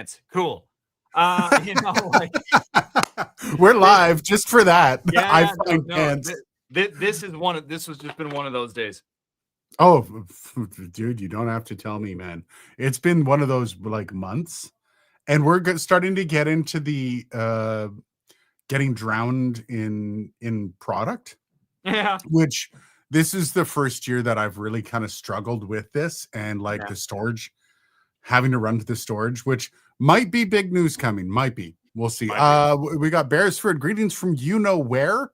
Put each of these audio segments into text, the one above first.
pants. Cool. Like we're live just for that. Yeah, pants. This was just been one of those days. Oh, dude, you don't have to tell me, man. It's been one of those like months, and we're starting to get into the getting drowned in product. Yeah. Which this is the first year that I've really kind of struggled with this, and like the storage, having to run to the storage, which might be big news coming. Might be. We'll see. We got Beresford. Greetings from you know where?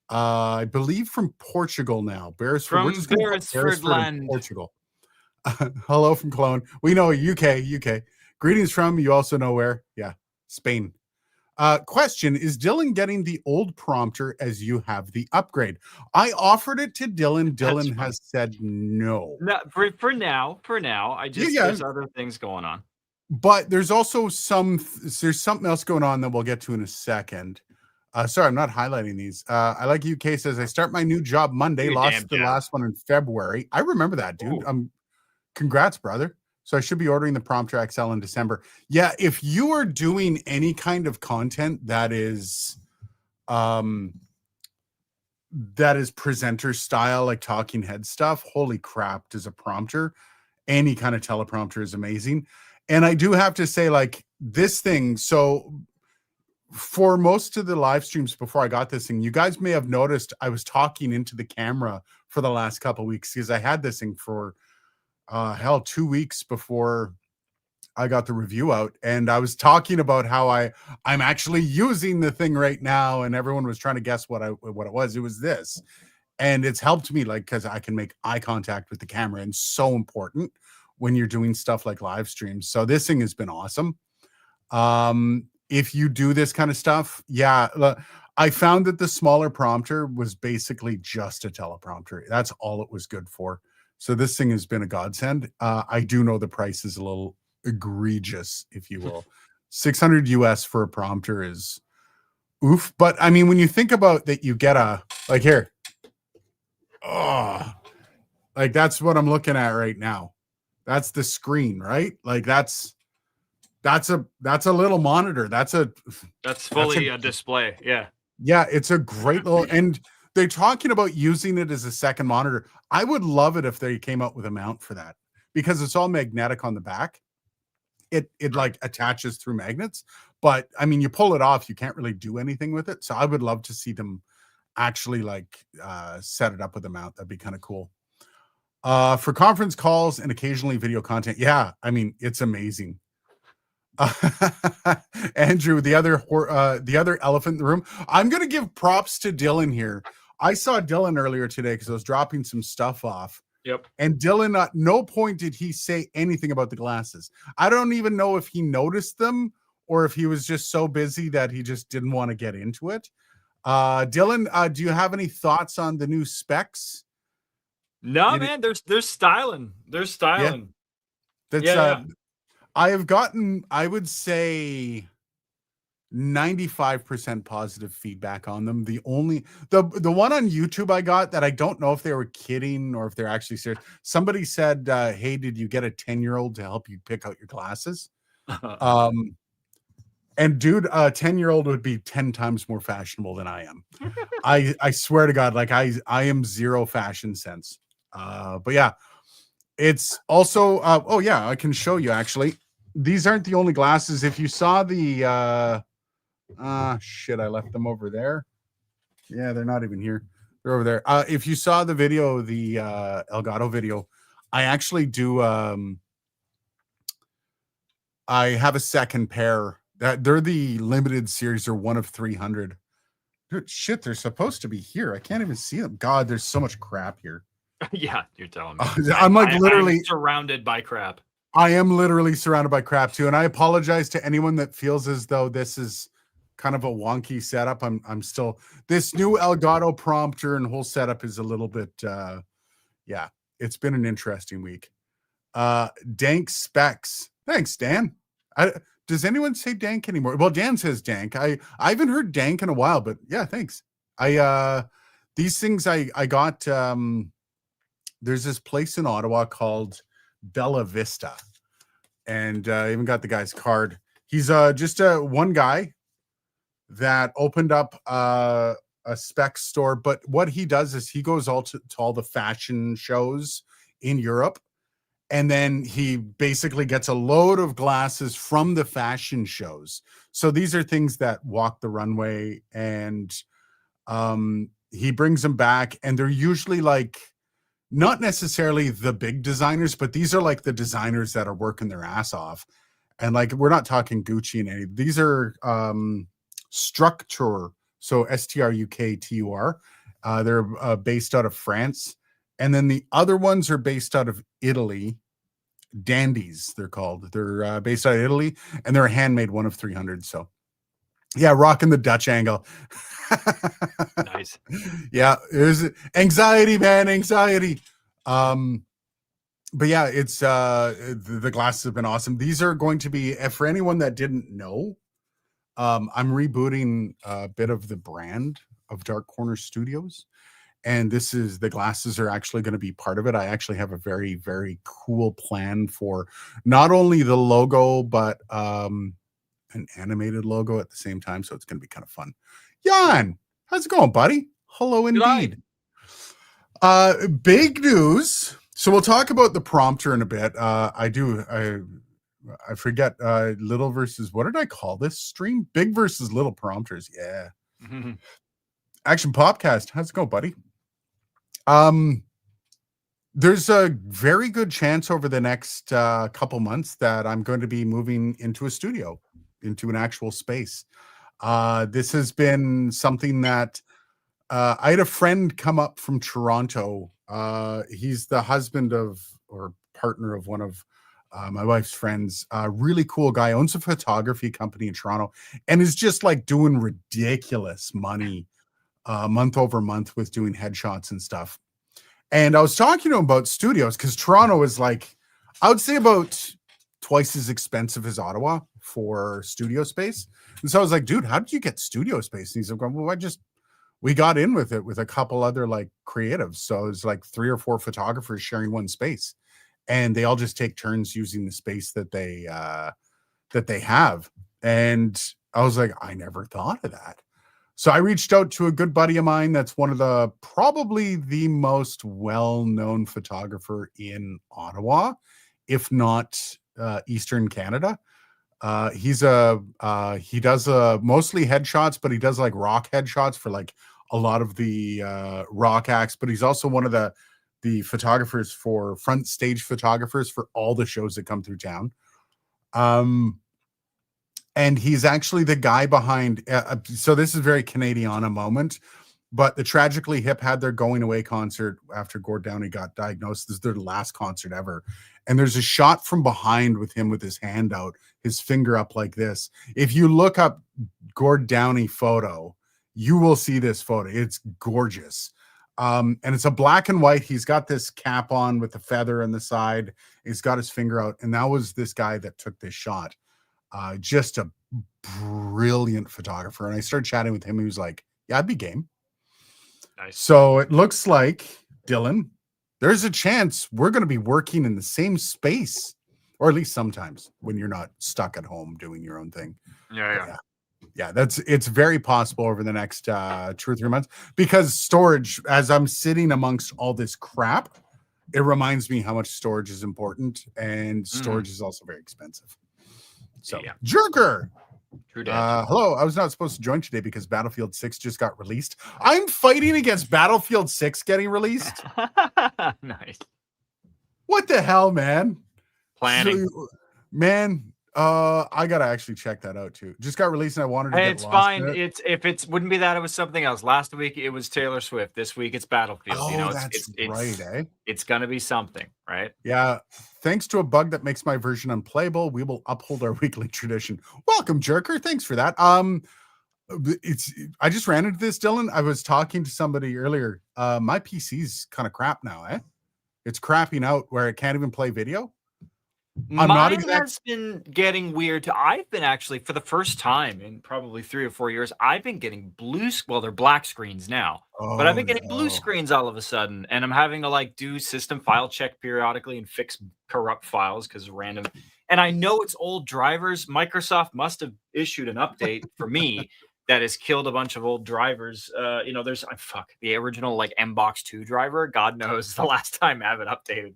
I believe from Portugal now. Beresford. From Beresford land. Portugal. Hello from Cologne. We know UK. Greetings from you also know where? Yeah, Spain. Question, is Dylan getting the old prompter as you have the upgrade? I offered it to Dylan. Dylan has said no. No, for now. I just there's other things going on. But there's also there's something else going on that we'll get to in a second. Sorry, I'm not highlighting these. I like UK says I start my new job Monday. Lost the last one in February. I remember that, dude. Congrats, brother. So I should be ordering the Prompter XL in December. Yeah, if you are doing any kind of content that is presenter style, like talking head stuff, holy crap, does a prompter, any kind of teleprompter is amazing. And I do have to say, like, this thing, so for most of the live streams before I got this thing, you guys may have noticed I was talking into the camera for the last couple of weeks because I had this thing for 2 weeks before I got the review out, and I was talking about how I'm actually using the thing right now, and everyone was trying to guess what it was. It was this, and it's helped me, like, because I can make eye contact with the camera, and so important when you're doing stuff like live streams. So this thing has been awesome. If you do this kind of stuff, I found that the smaller prompter was basically just a teleprompter. That's all it was good for. So this thing has been a godsend. I do know the price is a little egregious, if you will. $600 US for a prompter is oof. But I mean, when you think about that, you get like that's what I'm looking at right now. That's the screen, right? Like that's a little monitor. That's fully a display. Yeah. Yeah, it's a great little, and they're talking about using it as a second monitor. I would love it if they came out with a mount for that, because it's all magnetic on the back. It like attaches through magnets, but I mean, you pull it off, you can't really do anything with it. So I would love to see them actually like set it up with a mount. That'd be kind of cool. For conference calls and occasionally video content. Yeah, I mean, it's amazing. Andrew, the other elephant in the room. I'm gonna give props to Dylan here. I saw Dylan earlier today because I was dropping some stuff off. Yep. And Dylan, at no point did he say anything about the glasses. I don't even know if he noticed them or if he was just so busy that he just didn't want to get into it. Dylan, do you have any thoughts on the new specs? No, man, they're styling. They're styling. Yeah. I have gotten, I would say, 95% positive feedback on them. The one on YouTube I got that I don't know if they were kidding or if they're actually serious. Somebody said, hey, did you get a 10-year-old to help you pick out your glasses? And dude, a 10-year-old would be 10 times more fashionable than I am. I swear to God, like I am zero fashion sense. But yeah, it's also, I can show you actually. These aren't the only glasses. If you saw the, I left them over there. Yeah, they're not even here. They're over there. If you saw the video, the Elgato video, I actually do, I have a second pair. They're the limited series. They're one of 300. Dude, shit, they're supposed to be here. I can't even see them. God, there's so much crap here. Yeah, you're telling me. I'm literally surrounded by crap. I am literally surrounded by crap too, and I apologize to anyone that feels as though this is kind of a wonky setup. I'm still, this new Elgato prompter and whole setup is a little bit it's been an interesting week. Dank specs. Thanks, Dan. Does anyone say dank anymore? Well, Dan says dank. I haven't heard dank in a while, but yeah, thanks. These things I got, there's this place in Ottawa called Bella Vista, and even got the guy's card. He's just one guy that opened up a spec store, but what he does is he goes to all the fashion shows in Europe, and then he basically gets a load of glasses from the fashion shows. So these are things that walk the runway, and he brings them back, and they're usually like not necessarily the big designers, but these are like the designers that are working their ass off. And like, we're not talking Gucci and any, these are Structure. So Struktur. They're based out of France. And then the other ones are based out of Italy. Dandies, they're called. They're based out of Italy, and they're a handmade one of 300. So yeah, rocking the Dutch angle. Nice. Yeah, it was anxiety, man, anxiety. But yeah, it's the glasses have been awesome. These are going to be, for anyone that didn't know, I'm rebooting a bit of the brand of Dark Corner Studios, and the glasses are actually going to be part of it. I actually have a very, very cool plan for not only the logo, but an animated logo at the same time. So it's going to be kind of fun. Jan, how's it going, buddy? Hello, indeed. Big news. So we'll talk about the prompter in a bit. I forget little versus, what did I call this stream? Big versus little prompters. Yeah. Mm-hmm. Action Popcast. How's it going, buddy? There's a very good chance over the next couple months that I'm going to be moving into a studio, into an actual space. This has been something that I had a friend come up from Toronto. He's the husband of, or partner of, one of my wife's friends. Really cool guy, owns a photography company in Toronto, and is just like doing ridiculous money month over month with doing headshots and stuff. And I was talking to him about studios, because Toronto is like, I would say about twice as expensive as Ottawa for studio space. And so I was like, dude, how did you get studio space? And he's like, well, we got in with it with a couple other like creatives. So it's like 3 or 4 photographers sharing one space, and they all just take turns using the space that they have. And I was like, I never thought of that. So I reached out to a good buddy of mine that's one of the, probably the most well-known photographer in Ottawa, if not Eastern Canada. He does mostly headshots, but he does like rock headshots for like a lot of the rock acts. But he's also one of the photographers for front stage photographers for all the shows that come through town. And he's actually the guy behind. So this is very Canadiana moment, but the Tragically Hip had their going away concert after Gord Downie got diagnosed. This is their last concert ever. And there's a shot from behind with him with his hand out, his finger up like this. If you look up Gord Downie photo, you will see this photo. It's gorgeous. And it's a black and white. He's got this cap on with the feather on the side. He's got his finger out. And that was this guy that took this shot. Just a brilliant photographer. And I started chatting with him. He was like, yeah, I'd be game. Nice. So it looks like, Dylan, there's a chance we're going to be working in the same space, or at least sometimes when you're not stuck at home doing your own thing. Yeah. It's very possible over the next 2 or 3 months, because storage, as I'm sitting amongst all this crap, it reminds me how much storage is important, and storage is also very expensive. So, yeah. Jerker. True dad. Hello. I was not supposed to join today because Battlefield 6 just got released. I'm fighting against Battlefield 6 getting released. Nice. What the hell, man? Planning. So, man, I gotta actually check that out too. Just got released, and I wanted to. Hey, get it's lost fine. in it. It's wouldn't be that, it was something else. Last week it was Taylor Swift. This week it's Battlefield. Oh, you know, that's right, eh? It's gonna be something, right? Yeah. Thanks to a bug that makes my version unplayable, we will uphold our weekly tradition. Welcome, Jerker. Thanks for that. I just ran into this, Dylan. I was talking to somebody earlier. My PC's kind of crap now, eh? It's crapping out where it can't even play video. Mine has been getting weird too. I've been actually, for the first time in probably 3 or 4 years, I've been getting they're black screens now, but I've been getting blue screens all of a sudden, and I'm having to like do system file check periodically and fix corrupt files because random. And I know it's old drivers. Microsoft must have issued an update for me that has killed a bunch of old drivers. There's the original like MBox 2 driver. God knows the last time Avid updated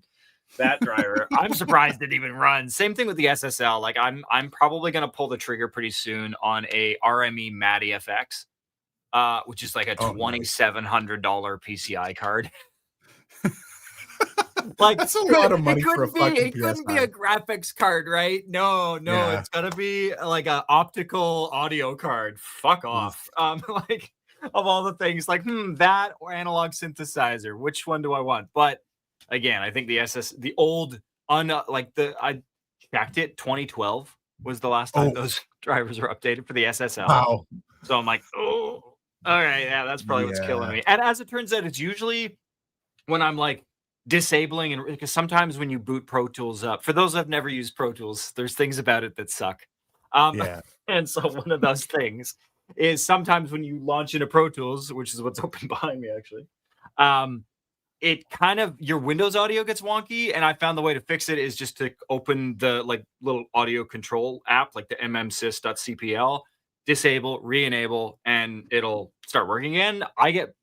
that driver. I'm surprised it even runs. Same thing with the SSL. Like I'm probably gonna pull the trigger pretty soon on a RME Matty FX, which is like a $2,700 PCI card. Like that's a lot of money for a fucking It couldn't be a graphics card, right? No, Yeah. it's gotta be like a optical audio card. Fuck off. Like of all the things, like that or analog synthesizer. Which one do I want? But again, I think the old I checked it. 2012 was the last time those drivers were updated for the SSL. Wow. So I'm like, oh, all right, yeah, that's probably what's killing me. And as it turns out, it's usually when I'm like disabling, and because sometimes when you boot Pro Tools up, for those that've never used Pro Tools, there's things about it that suck. And so one of those things is sometimes when you launch into Pro Tools, which is what's open behind me actually, it kind of your Windows audio gets wonky, and I found the way to fix it is just to open the like little audio control app, like the mmsys.cpl, disable, re-enable, and it'll start working again. I get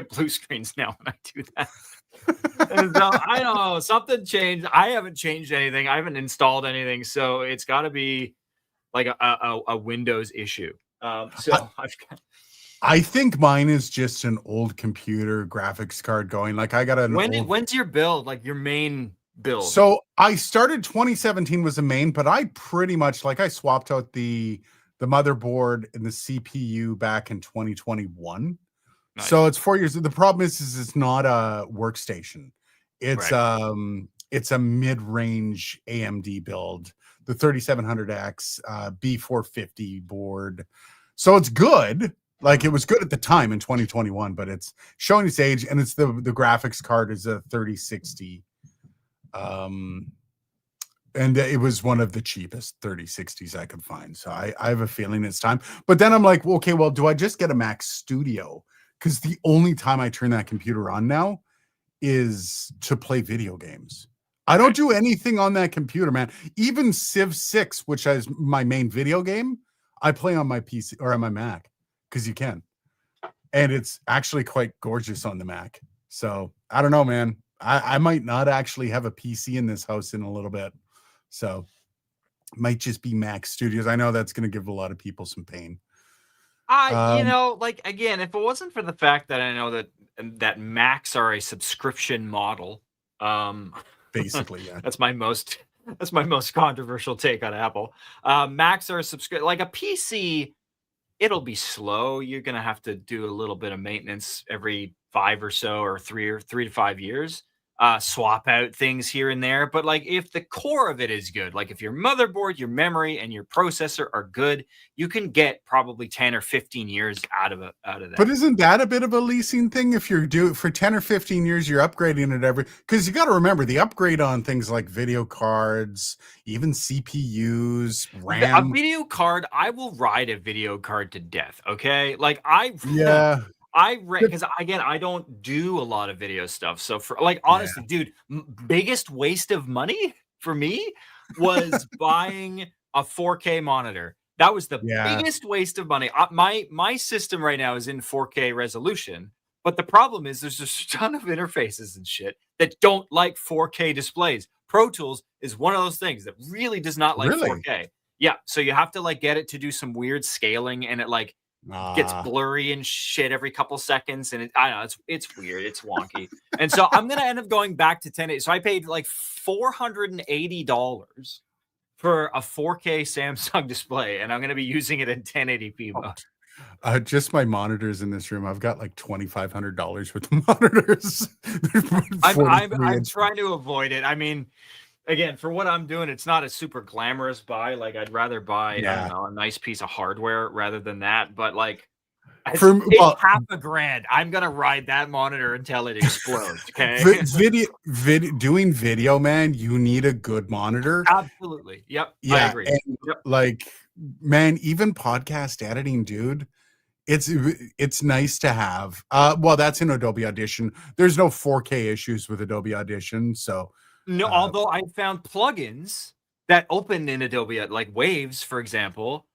blue screens now when I do that. And so I don't know, something changed. I haven't changed anything. I haven't installed anything, so it's got to be like a Windows issue. I think mine is just an old computer graphics card going. Like I got when's your build? Like your main build? So I started 2017 was the main, but I pretty much I swapped out the motherboard and the CPU back in 2021. Nice. So it's 4 years. The problem is it's not a workstation. It's it's a mid-range AMD build, the 3700X B450 board. So it's good. Like it was good at the time in 2021, but it's showing its age, and it's the graphics card is a 3060. And it was one of the cheapest 3060s I could find. So I have a feeling it's time. But then I'm like, okay, well, do I just get a Mac Studio? Because the only time I turn that computer on now is to play video games. I don't do anything on that computer, man. Even Civ 6, which is my main video game, I play on my PC or on my Mac because you can. And it's actually quite gorgeous on the Mac. So I don't know, man. I might not actually have a PC in this house in a little bit. So it might just be Mac Studios. I know that's going to give a lot of people some pain. Again, if it wasn't for the fact that I know that Macs are a subscription model, basically, yeah. That's my most controversial take on Apple. Macs are a subscription, like a PC. It'll be slow. You're gonna have to do a little bit of maintenance every 5 or so, or 3 to 5 years. Swap out things here and there, but like if the core of it is good, like if your motherboard, your memory, and your processor are good, you can get probably 10 or 15 years out of that. But isn't that a bit of a leasing thing? If you're doing for 10 or 15 years, you're upgrading it because you got to remember the upgrade on things like video cards, even CPUs, RAM. A video card, I will ride a video card to death. Okay, like because again, I don't do a lot of video stuff. So for honestly, dude, biggest waste of money for me was buying a 4K monitor. That was the biggest waste of money. My system right now is in 4K resolution, but the problem is there's a ton of interfaces and shit that don't like 4K displays. Pro Tools is one of those things that really does not like 4K. Yeah, so you have to get it to do some weird scaling, and it gets blurry and shit every couple seconds, and I don't know, it's weird, it's wonky. And so I'm gonna end up going back to 1080. So I paid like $480 for a 4K Samsung display, and I'm gonna be using it in 1080p mode. Just my monitors in this room. I've got like $2,500 worth of monitors. I'm trying to avoid it. I mean, again, for what I'm doing, it's not a super glamorous buy. Like I'd rather buy a nice piece of hardware rather than that. But it's $5,000. I'm gonna ride that monitor until it explodes. Okay. Doing video, man, you need a good monitor. Absolutely. Yep. Yeah. I agree. And man, even podcast editing, dude. It's nice to have. Well, that's in Adobe Audition. There's no 4K issues with Adobe Audition, so. No, although I found plugins that open in Adobe, like Waves, for example,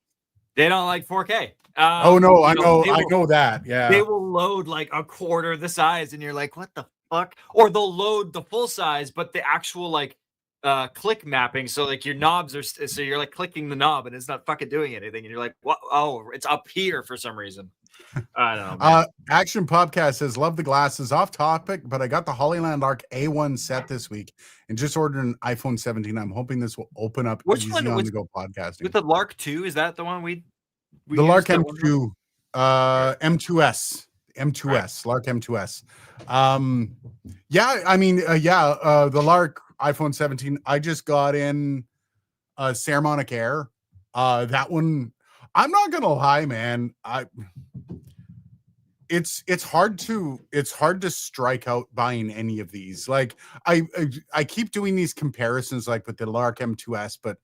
they don't like 4K. Oh no, I You know, know that. they Yeah. will load like a quarter the size, and you're like, what the fuck? Or they'll load the full size, but the actual like click mapping. So like your knobs are so you're like clicking the knob and it's not fucking doing anything, and you're like, what? Oh, it's up here for some reason. I don't know, man. Action Podcast says, love the glasses. Off topic, but I got the Hollyland Arc A1 set this week and just ordered an iPhone 17. I'm hoping this will open up Which easy one on was the go podcasting. with the Lark 2? Is that the one we the Lark used M2, M2S, M2S, Lark M2S. Yeah, I mean, the Lark iPhone 17. I just got in Ceremonic Air. That one, I'm not gonna lie, man. It's hard to strike out buying any of these. Like I keep doing these comparisons like with the Lark M2S, but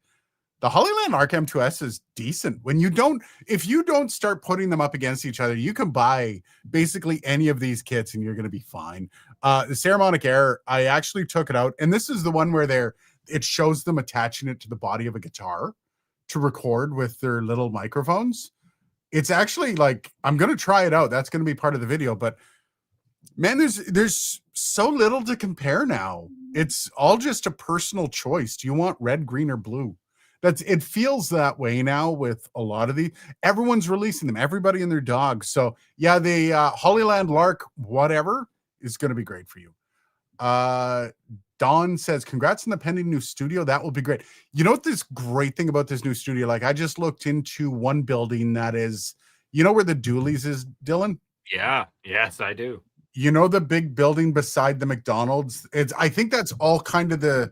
the Hollyland Arc M2S is decent. If you don't start putting them up against each other, you can buy basically any of these kits and you're going to be fine. The Ceremonic Air, I actually took it out, and this is the one where it shows them attaching it to the body of a guitar to record with their little microphones. It's actually like, I'm going to try it out. That's going to be part of the video, but man, there's so little to compare now. It's all just a personal choice. Do you want red, green, or blue? It feels that way now with a lot of everyone's releasing them, everybody and their dog. So yeah, the Hollyland Lark, whatever, is going to be great for you. Don says, congrats on the pending new studio. That will be great. You know what this great thing about this new studio? Like, I just looked into one building that is, you know where the Dooley's is, Dylan? Yeah. Yes, I do. You know the big building beside the McDonald's? I think that's all kind of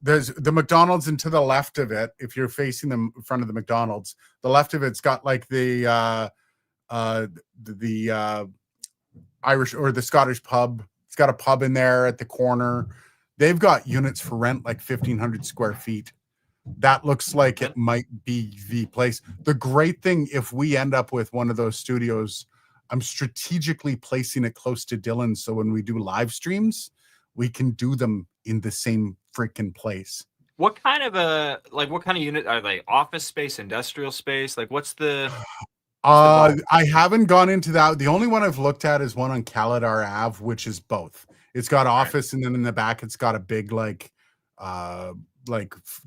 there's the McDonald's, and to the left of it, if you're facing the front of the McDonald's, the left of it's got like the Irish or the Scottish pub. It's got a pub in there at the corner. They've got units for rent like 1,500 square feet. That looks like it might be the place. The great thing, if we end up with one of those studios, I'm strategically placing it close to Dylan, so when we do live streams, we can do them in the same freaking place. What kind of unit are they? Office space, industrial space? Like, what's the I haven't gone into that. The only one I've looked at is one on Caladar Ave, which is both. It's got office, and then in the back, it's got a big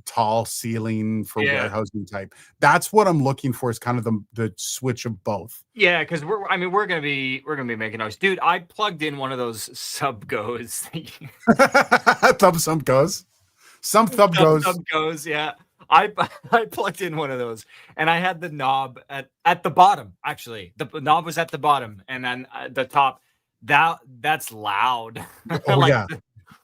tall ceiling for warehousing type. That's what I'm looking for, is kind of the switch of both. Yeah, because we're gonna be making noise, dude. I plugged in one of those Subgoes. Thumb goes. Some thumb goes. Thumb goes, yeah. I plugged in one of those, and I had the knob at the bottom. Actually, the knob was at the bottom, and then the top. That's loud. Oh yeah.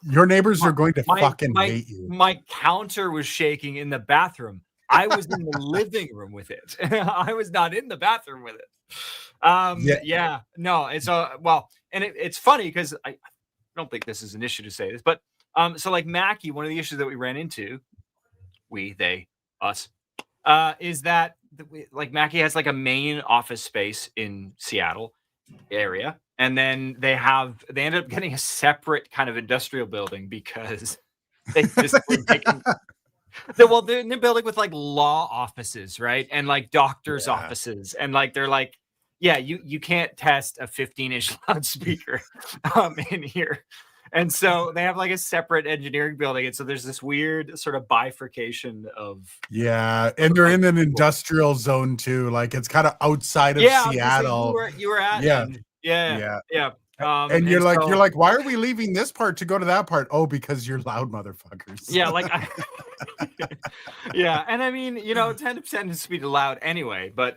Your neighbors are going to fucking hate you. My counter was shaking in the bathroom. I was in the living room with it. I was not in the bathroom with it. Yeah. No, it's and it's funny because I don't think this is an issue to say this, but so like Mackie, one of the issues that we ran into, us, is that like Mackie has like a main office space in Seattle area. And then they ended up getting a separate kind of industrial building because they just were making they're in a building with like law offices, right? And like doctors' offices. And like they're like, yeah, you can't test a 15-inch loudspeaker in here. And so they have like a separate engineering building. And so there's this weird sort of bifurcation of and they're in an industrial zone too. Like it's kind of outside of Seattle. You were at Yeah. And you're like, why are we leaving this part to go to that part? Oh, because you're loud motherfuckers. Yeah, like yeah, and I mean, 10% is speed loud anyway, but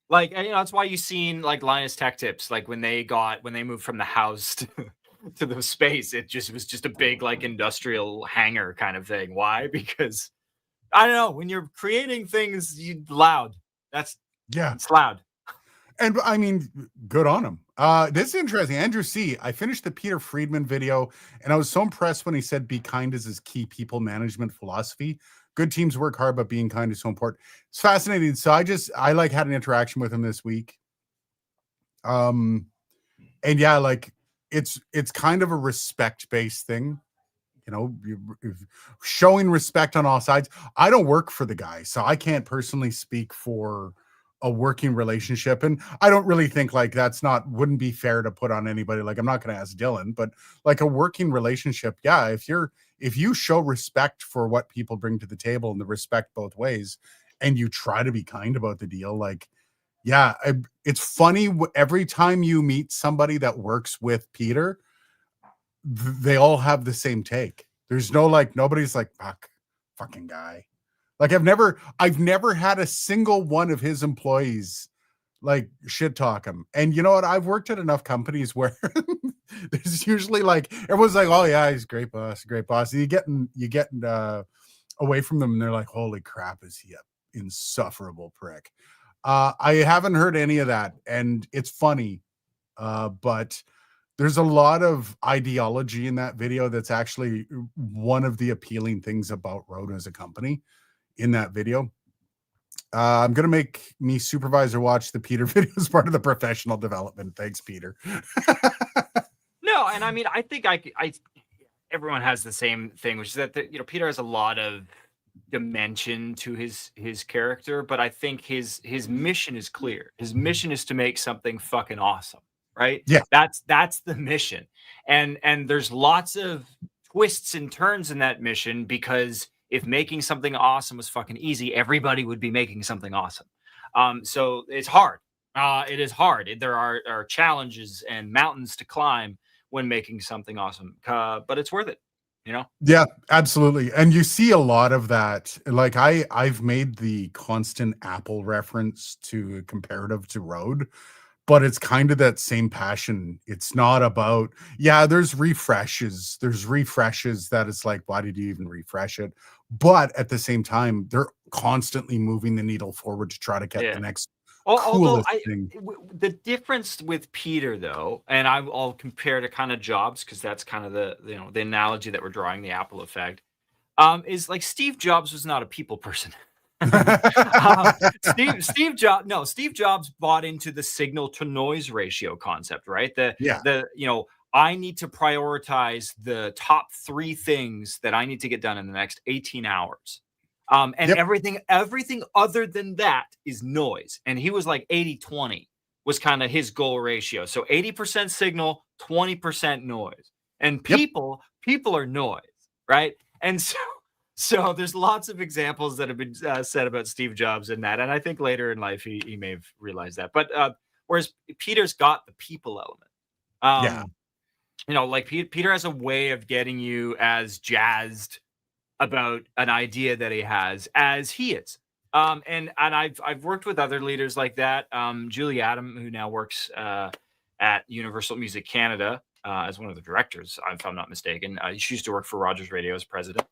that's why you seen like Linus Tech Tips, like when they moved from the house to the space, it was just a big like industrial hangar kind of thing. Why? Because I don't know, when you're creating things loud, it's loud. And I mean, good on him. This is interesting. Andrew C. I finished the Peter Friedman video, and I was so impressed when he said be kind is his key people management philosophy. Good teams work hard, but being kind is so important. It's fascinating. So I had an interaction with him this week. And yeah, like it's kind of a respect-based thing. showing respect on all sides. I don't work for the guy, so I can't personally speak for a working relationship, and I don't really think like wouldn't be fair to put on anybody. Like, I'm not going to ask Dylan, but like a working relationship, yeah, if you show respect for what people bring to the table and the respect both ways, and you try to be kind about the deal, like, yeah, it's funny every time you meet somebody that works with Peter, they all have the same take. There's no like, nobody's like, fucking guy. Like, I've never had a single one of his employees like shit talk him. And you know what? I've worked at enough companies where there's usually like, everyone's like, oh yeah, he's a great boss, great boss. And you getting away from them, and they're like, holy crap, is he a insufferable prick? I haven't heard any of that, and it's funny, but there's a lot of ideology in that video. That's actually one of the appealing things about Rode as a company in that video. I'm going to make me supervisor watch the Peter video as part of the professional development. Thanks, Peter. No, and I mean, I think everyone has the same thing, which is that Peter has a lot of dimension to his character, but I think his mission is clear. His mission is to make something fucking awesome, right? Yeah, that's the mission, and there's lots of twists and turns in that mission, because if making something awesome was fucking easy, everybody would be making something awesome. So it's hard. It is hard. There are challenges and mountains to climb when making something awesome, but it's worth it. Yeah, absolutely. And you see a lot of that. Like, I've made the constant Apple reference to comparative to Rode, but it's kind of that same passion. It's not about, yeah, there's refreshes that it's like, why did you even refresh it? But at the same time, they're constantly moving the needle forward to try to get the next Although coolest thing. The difference with Peter, though, and I'll compare to kind of Jobs, because that's kind of the analogy that we're drawing, the Apple effect, is like Steve Jobs was not a people person. Steve Jobs bought into the signal to noise ratio concept, right? I need to prioritize the top 3 things that I need to get done in the next 18 hours. Everything other than that is noise. And he was like 80-20 was kind of his goal ratio. So 80% signal, 20% noise. And people are noise, right? And so there's lots of examples that have been said about Steve Jobs in that. And I think later in life, he may have realized that. But whereas Peter's got the people element. Like Peter has a way of getting you as jazzed about an idea that he has as he is. And I've worked with other leaders like that. Julie Adam, who now works at Universal Music Canada as one of the directors, if I'm not mistaken. She used to work for Rogers Radio as president.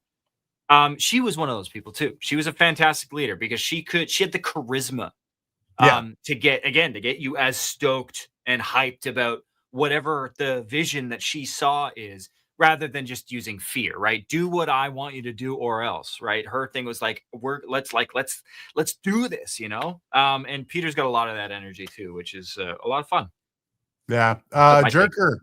She was one of those people too. She was a fantastic leader because she had the charisma to get you as stoked and hyped about whatever the vision that she saw is, rather than just using fear, right? Do what I want you to do or else, right? Her thing was like, let's do this, and Peter's got a lot of that energy too, which is a lot of fun. Yeah. Jerker.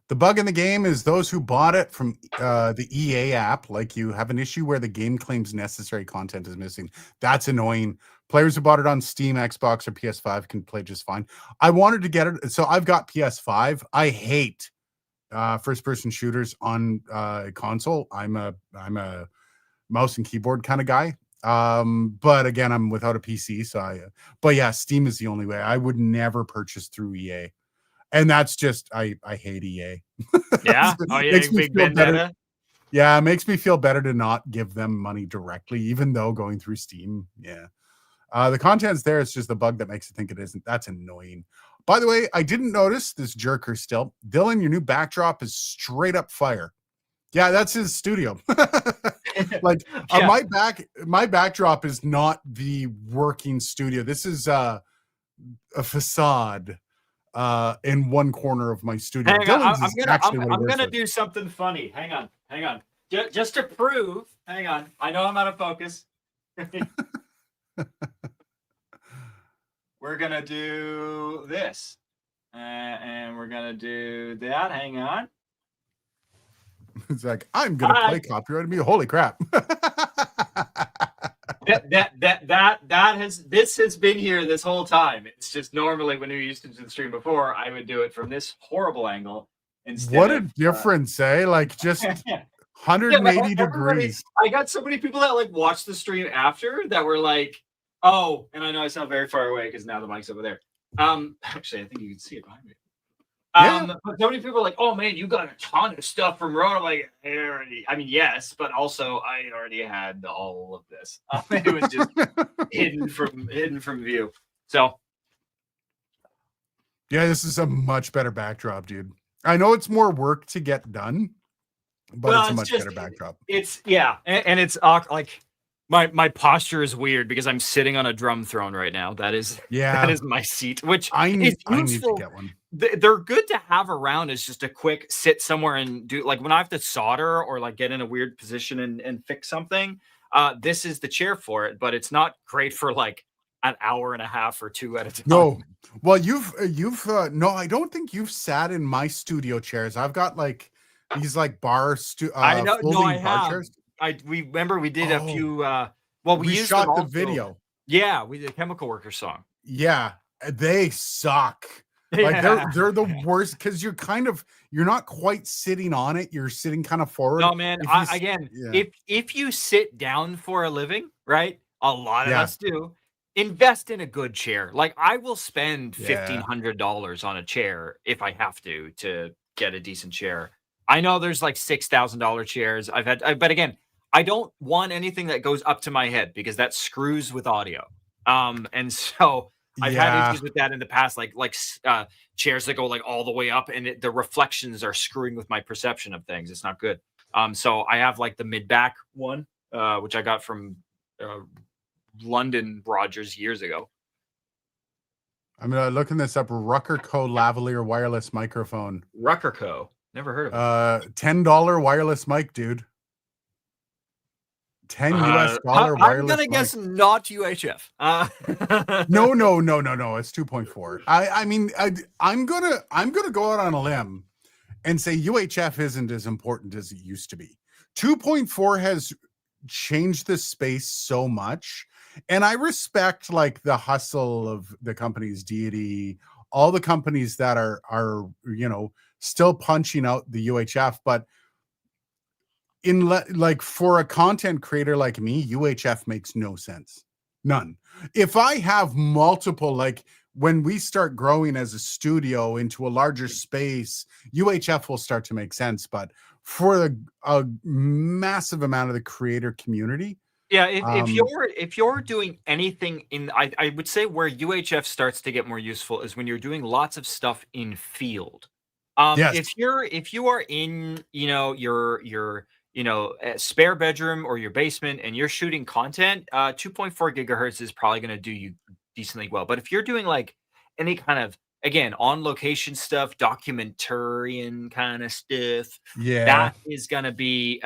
The bug in the game is those who bought it from the EA app, like you, have an issue where the game claims necessary content is missing. That's annoying. Players who bought it on Steam, Xbox, or PS5 can play just fine. I wanted to get it, so I've got PS5. I hate first-person shooters on console. I'm a mouse and keyboard kind of guy. But again, I'm without a PC, so but yeah, Steam is the only way. I would never purchase through EA. And that's just, I hate EA. Yeah. Oh, yeah. Big vendetta. Yeah. It makes me feel better to not give them money directly, even though going through Steam. Yeah. The content's there. It's just the bug that makes it think it isn't. That's annoying. By the way, I didn't notice this jerker still. Dylan, your new backdrop is straight up fire. Yeah, that's his studio. Like my backdrop is not the working studio. This is a facade in one corner of my studio. I'm gonna do something funny. Hang on. Just to prove. Hang on. I know I'm out of focus. We're gonna do this, and we're gonna do that. Hang on. It's like, I'm gonna play copyrighted music. Holy crap. This has been here this whole time. It's just normally when we used to do the stream before, I would do it from this horrible angle instead. What a difference, eh? Like just 180 degrees. I got so many people that like watched the stream after that were like, oh, and I know I sound very far away because now the mic's over there. Actually, I think you can see it behind me. But so many people are like, oh man, you got a ton of stuff from Rode. I'm like, I mean, yes, but also I already had all of this. It was just hidden from view. So yeah, this is a much better backdrop, dude. I know it's more work to get done, but it's a much better backdrop. It's and it's like my posture is weird because I'm sitting on a drum throne right now. That is my seat, which I need to get one. They're good to have around as just a quick sit somewhere and do, like when I have to solder or like get in a weird position and fix something. This is the chair for it, but it's not great for like an hour and a half or two at a time. No, well, you've no, I don't think you've sat in my studio chairs. I've got like these like bar I know, no, I have. Chairs. We remember we did a few. We shot the video. Yeah, we did a Chemical Worker song. Yeah, they suck. Like they're the worst because you're not quite sitting on it. You're sitting kind of forward. No, man. If you sit down for a living, right? A lot of us do. Invest in a good chair. Like I will spend $1,500 on a chair if I have to get a decent chair. I know there's like $6,000 chairs. But again, I don't want anything that goes up to my head because that screws with audio. And so I've had issues with that in the past, like chairs that go like all the way up, and the reflections are screwing with my perception of things. It's not good. So I have like the mid back one, which I got from London Rogers years ago. I'm looking this up. Rucker Co. lavalier wireless microphone. Rucker Co. Never heard of it. $10 wireless mic, dude. $10 US wireless. I'm gonna guess not UHF. No. It's 2.4. I mean, I'm gonna go out on a limb and say UHF isn't as important as it used to be. 2.4 has changed the space so much, and I respect like the hustle of the companies, Deity, all the companies that are still punching out the UHF, but like for a content creator like me, UHF makes no sense. None. If I have multiple, like when we start growing as a studio into a larger space, UHF will start to make sense. But for a massive amount of the creator community, if you're doing anything I would say where UHF starts to get more useful is when you're doing lots of stuff in field. If you are in your spare bedroom or your basement and you're shooting content, 2.4 gigahertz is probably going to do you decently well. But if you're doing like any kind of, again, on location stuff, documentarian kind of stuff, that is going to be,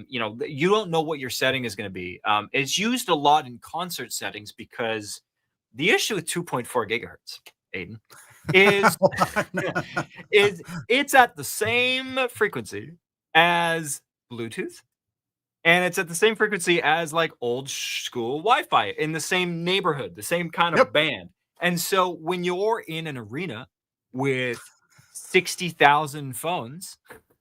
you don't know what your setting is going to be. It's used a lot in concert settings because the issue with 2.4 gigahertz, Aiden, is it's at the same frequency as Bluetooth, and it's at the same frequency as like old school Wi-Fi in the same neighborhood, the same kind of band. And so when you're in an arena with 60,000 phones,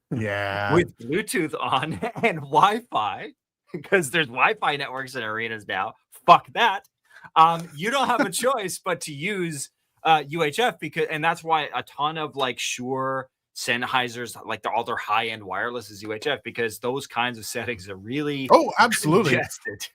with Bluetooth on and Wi-Fi, because there's Wi-Fi networks in arenas now, fuck that. You don't have a choice but to use UHF and that's why a ton of like Shure, Sennheisers, like all their high-end wireless is UHF, because those kinds of settings are really absolutely congested.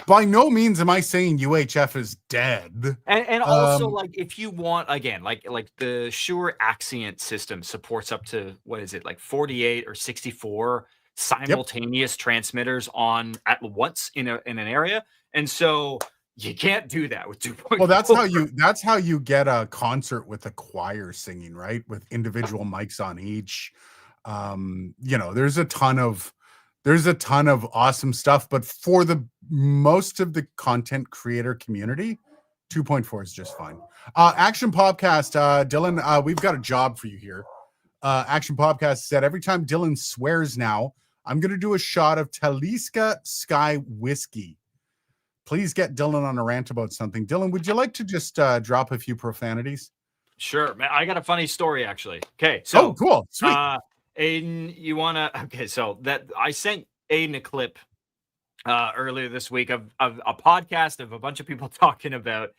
By no means am I saying UHF is dead. And also like if you want, again, like the Shure Axient system supports up to like 48 or 64 simultaneous transmitters on at once in an area, and so you can't do that with 2.4. Well, that's how you get a concert with a choir singing, right? With individual mics on each. There's a ton of awesome stuff, but for the most of the content creator community, 2.4 is just fine. Action Podcast, Dylan, we've got a job for you here. Action Podcast said, every time Dylan swears now, I'm going to do a shot of Taliska Sky Whiskey. Please get Dylan on a rant about something. Dylan, would you like to just drop a few profanities? Sure, man. I got a funny story, actually. Okay, so cool. Sweet. Aiden, you want to... Okay, so that I sent Aiden a clip earlier this week of a podcast of a bunch of people talking about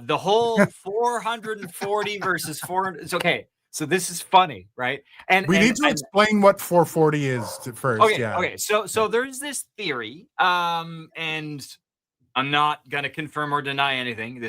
the whole 440 versus 400. It's okay. So this is funny, right? And we need to explain what 440 is first. Okay, yeah. Okay. So there's this theory, and I'm not gonna confirm or deny anything.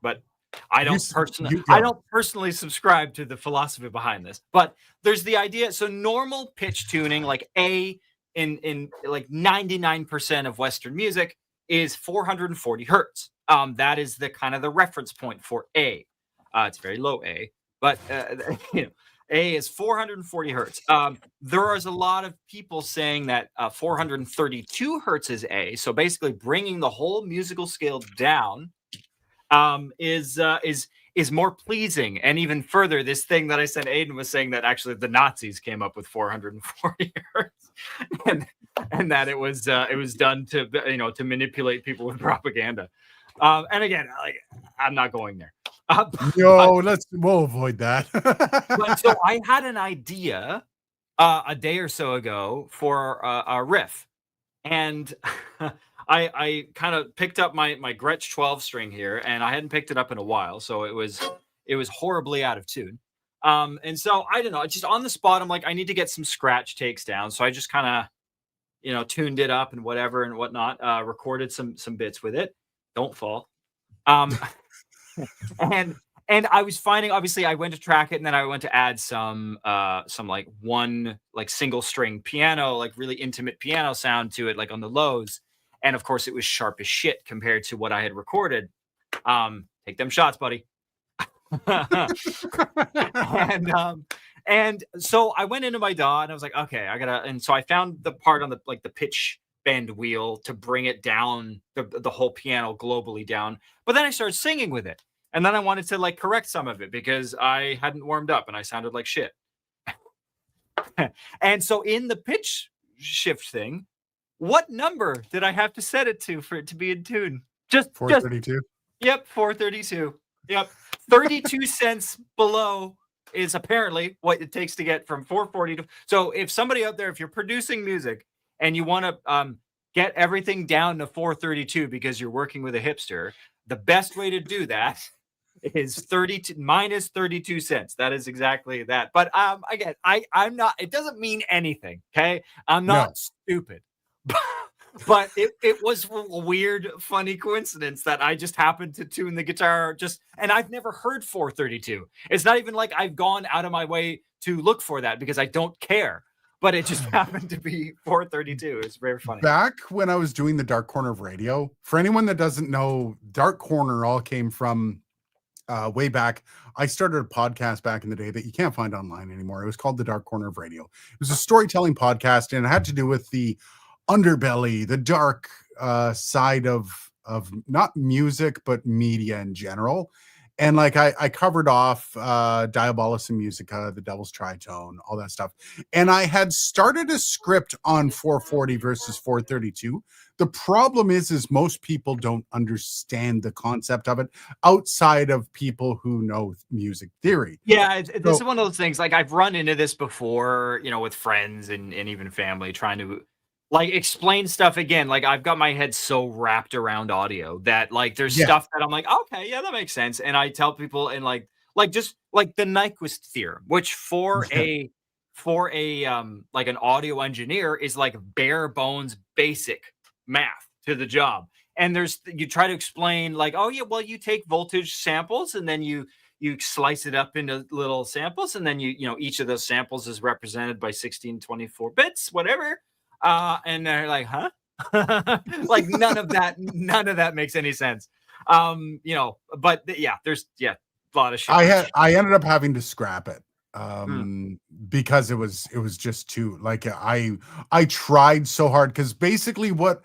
But I don't personally subscribe to the philosophy behind this. But there's the idea. So normal pitch tuning, like A in like 99% of Western music, is 440 hertz. That is the kind of the reference point for A. It's very low A, but A is 440 hertz. There is a lot of people saying that 432 hertz is A. So basically, bringing the whole musical scale down is more pleasing. And even further, this thing that I said, Aiden was saying that actually the Nazis came up with 440 hertz, and that it was done to manipulate people with propaganda. And again, I'm not going there. We'll avoid that. But so I had an idea a day or so ago for a riff, and I kind of picked up my Gretsch 12 string here, and I hadn't picked it up in a while, so it was horribly out of tune. And so I don't know, just on the spot, I'm like, I need to get some scratch takes down, so I just kind of tuned it up and whatever and whatnot, recorded some bits with it. Don't fall. And I was finding, obviously, I went to track it, and then I went to add some like one like single string piano, like really intimate piano sound to it, like on the lows. And of course, it was sharp as shit compared to what I had recorded. Take them shots, buddy. And so I went into my DAW, and I was like, okay, and so I found the part on the pitch bend wheel to bring it down, the whole piano globally down. But then I started singing with it. And then I wanted to correct some of it because I hadn't warmed up and I sounded like shit. And so in the pitch shift thing, what number did I have to set it to for it to be in tune? Just 432. Yep, 432. Yep. 32 cents below is apparently what it takes to get from 440 to. So if somebody out there, if you're producing music and you want to get everything down to 432 because you're working with a hipster, the best way to do that is 32 minus 32 cents. That is exactly that. But again, I'm not, it doesn't mean anything. Okay. I'm not stupid, but it was a weird, funny coincidence that I just happened to tune the guitar and I've never heard 432. It's not even like I've gone out of my way to look for that because I don't care, but it just happened to be 432. It's very funny. Back when I was doing the Dark Corner of Radio, for anyone that doesn't know, Dark Corner all came from way back. I started a podcast back in the day that you can't find online anymore. It was called the Dark Corner of Radio. It was a storytelling podcast, and it had to do with the underbelly, the dark side of not music, but media in general. And I covered off Diabolus and Musica, The Devil's Tritone, all that stuff. And I had started a script on 440 versus 432. The problem is most people don't understand the concept of it outside of people who know music theory. Yeah, this is one of those things. I've run into this before, with friends and even family trying to explain stuff again. I've got my head so wrapped around audio that there's stuff that I'm like, okay, yeah, that makes sense. And I tell people and just the Nyquist theorem, which for an audio engineer is bare bones basic math to the job. And you try to explain oh yeah, well, you take voltage samples and then you slice it up into little samples, and then each of those samples is represented by 1624 bits, whatever. And they're like, huh? None of that makes any sense. But there's a lot of shit. I ended up having to scrap it because it was just too I tried so hard, because basically what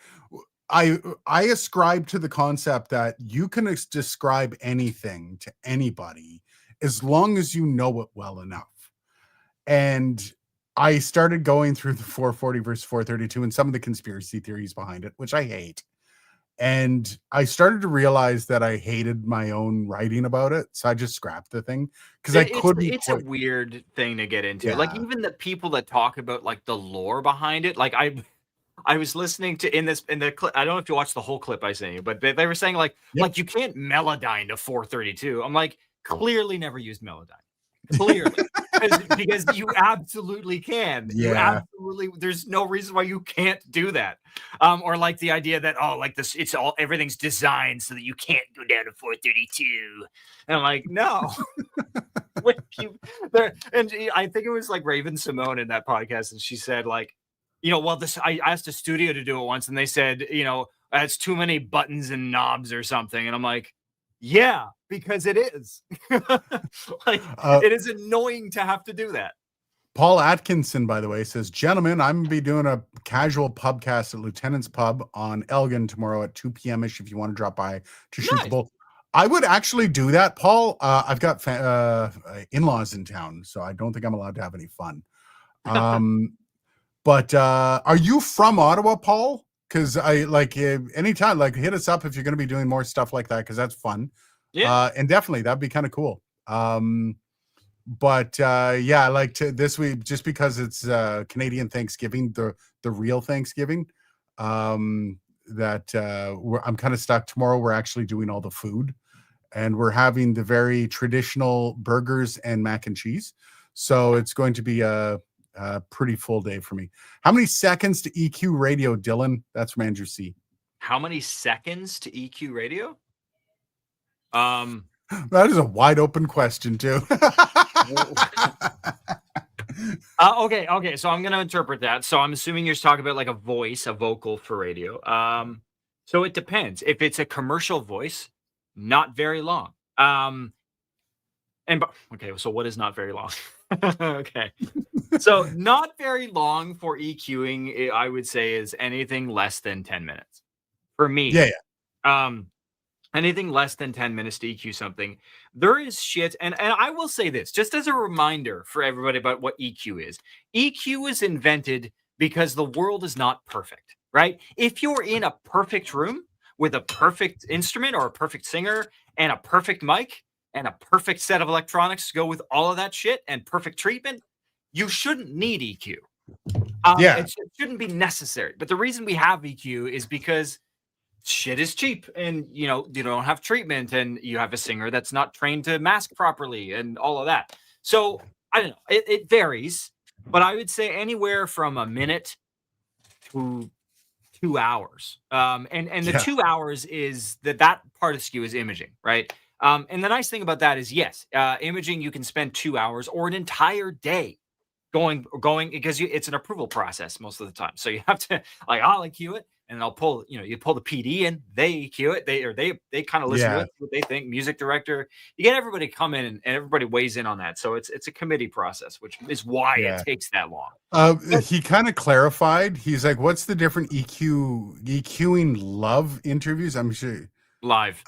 I ascribe to the concept that you can describe anything to anybody as long as you know it well enough. And I started going through the 440 versus 432 and some of the conspiracy theories behind it, which I hate. And I started to realize that I hated my own writing about it. So I just scrapped the thing because I couldn't It's a quit. weird thing to get into. Like, Yeah. even the people that talk about, like, the lore behind it, like, I was listening to in the clip. I don't know if you watched the whole clip I sent you, but they were saying Yep. you can't Melodyne to 432. I'm like, clearly never used Melodyne. Clearly. Because you absolutely can. You Yeah. absolutely, there's no reason why you can't do that. Or like the idea that, oh, like this, it's all, everything's designed so that you can't go down to 432. And I'm like, no. When you there, and I think it was like Raven Simone in that podcast, and she said, like, well, this, I asked a studio to do it once, and they said, it's too many buttons and knobs or something. And I'm like, yeah, because it is. Like, Uh, it is annoying to have to do that. Paul Atkinson, by the way, says, "Gentlemen, I'm gonna be doing a casual pubcast at Lieutenant's Pub on Elgin tomorrow at 2 p.m. ish. If you want to drop by to shoot the Nice. bull." I would actually do that, Paul. I've got in-laws in town, so I don't think I'm allowed to have any fun. But are you from Ottawa, Paul? Because I like anytime, like hit us up if you're going to be doing more stuff like that, because that's fun. Yeah. And definitely that'd be kind of cool. But yeah, I like to this week just because it's Canadian Thanksgiving, the real Thanksgiving. That I'm kind of stuck. Tomorrow we're actually doing all the food, and we're having the very traditional burgers and mac and cheese. So it's going to be a pretty full day for me. How many seconds to EQ radio, Dylan? That's from Andrew C. How many seconds to EQ radio? That is a wide open question too. Okay. So I'm gonna interpret that. So I'm assuming you're talking about like a vocal for radio. So it depends. If it's a commercial voice, not very long. Okay. So what is not very long? Okay. So not very long for EQing, I would say, is anything less than 10 minutes for me. Yeah. Anything less than 10 minutes to EQ something. There is shit, and I will say this, just as a reminder for everybody about what EQ is. EQ is invented because the world is not perfect, right? If you're in a perfect room with a perfect instrument or a perfect singer and a perfect mic and a perfect set of electronics to go with all of that shit and perfect treatment, you shouldn't need EQ. It shouldn't be necessary. But the reason we have EQ is because shit is cheap, and you don't have treatment, and you have a singer that's not trained to mask properly and all of that. So I don't know, it varies, but I would say anywhere from a minute to 2 hours. And the 2 hours is that part of SKU is imaging, right? And the nice thing about that is, yes, imaging, you can spend 2 hours or an entire day going because it's an approval process most of the time. So you have to, like, I'll EQ it, and I'll pull, you pull the PD in, they EQ it, they kind of listen to it, what they think, music director. You get everybody come in, and everybody weighs in on that. So it's a committee process, which is why it takes that long. He kind of clarified. He's like, "What's the different EQing love interviews?" I'm sure Live.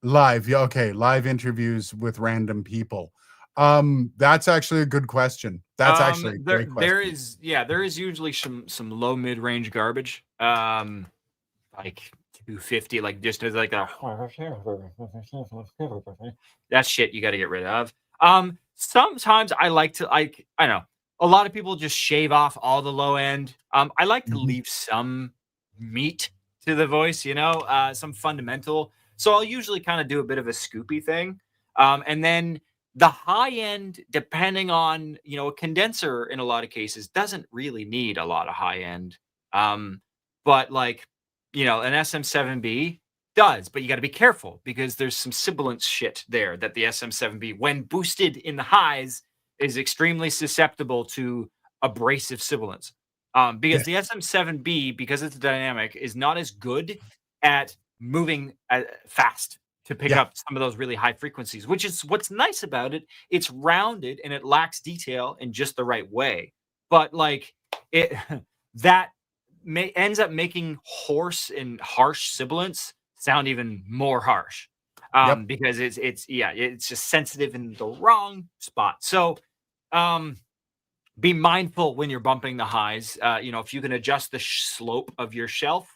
Live, yeah, okay. Live interviews with random people. That's actually a good question. That's actually a great question. There is usually some low mid-range garbage. Like 250, like just as like a that shit you got to get rid of. Sometimes I like to, I know a lot of people just shave off all the low end. I like to leave some meat to the voice, some fundamental. So I'll usually kind of do a bit of a scoopy thing. And then the high end, depending on, a condenser in a lot of cases doesn't really need a lot of high end. But like, an SM7B does, but you got to be careful because there's some sibilance shit there that the SM7B, when boosted in the highs, is extremely susceptible to abrasive sibilance. Because the SM7B, because it's dynamic, is not as good at moving fast to pick up some of those really high frequencies, which is what's nice about it. It's rounded and it lacks detail in just the right way. But like that ends up making hoarse and harsh sibilance sound even more harsh. Because it's just sensitive in the wrong spot. So Be mindful when you're bumping the highs. If you can adjust the slope of your shelf,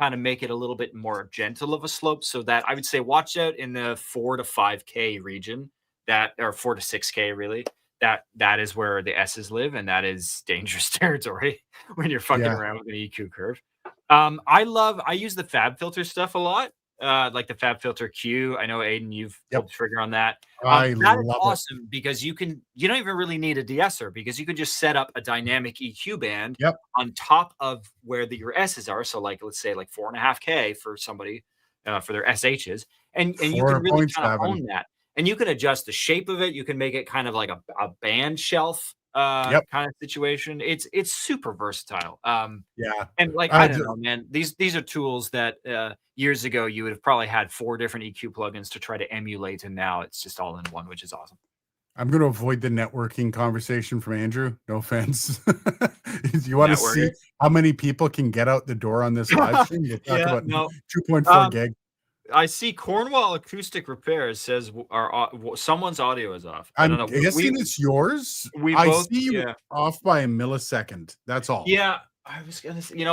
kind of make it a little bit more gentle of a slope, so that I would say watch out in the 4 to 5K region, that or 4 to 6K really. That is where the S's live, and that is dangerous territory when you're fucking Yeah. around with an EQ curve. I use the FabFilter stuff a lot, like the FabFilter Q. I know Aiden, you've pulled the trigger on that. I That is love it. awesome because you don't even really need a de-esser, because you can just set up a dynamic EQ band Yep. on top of where your S's are. So like, let's say like 4.5K for somebody for their SHs, and you can really kind of 4.7. own that. And you can adjust the shape of it. You can make it kind of like a band shelf kind of situation. It's super versatile. Yeah. And like, I don't know, man, these are tools that years ago you would have probably had 4 different EQ plugins to try to emulate, and now it's just all in one, which is awesome. I'm going to avoid the networking conversation from Andrew. No offense. You want to see how many people can get out the door on this live stream? We'll talk about 2.4 gig. I see Cornwall Acoustic Repairs says someone's audio is off. I don't know. I'm guessing it's yours. I see you off by a millisecond. That's all. Yeah. I was gonna say,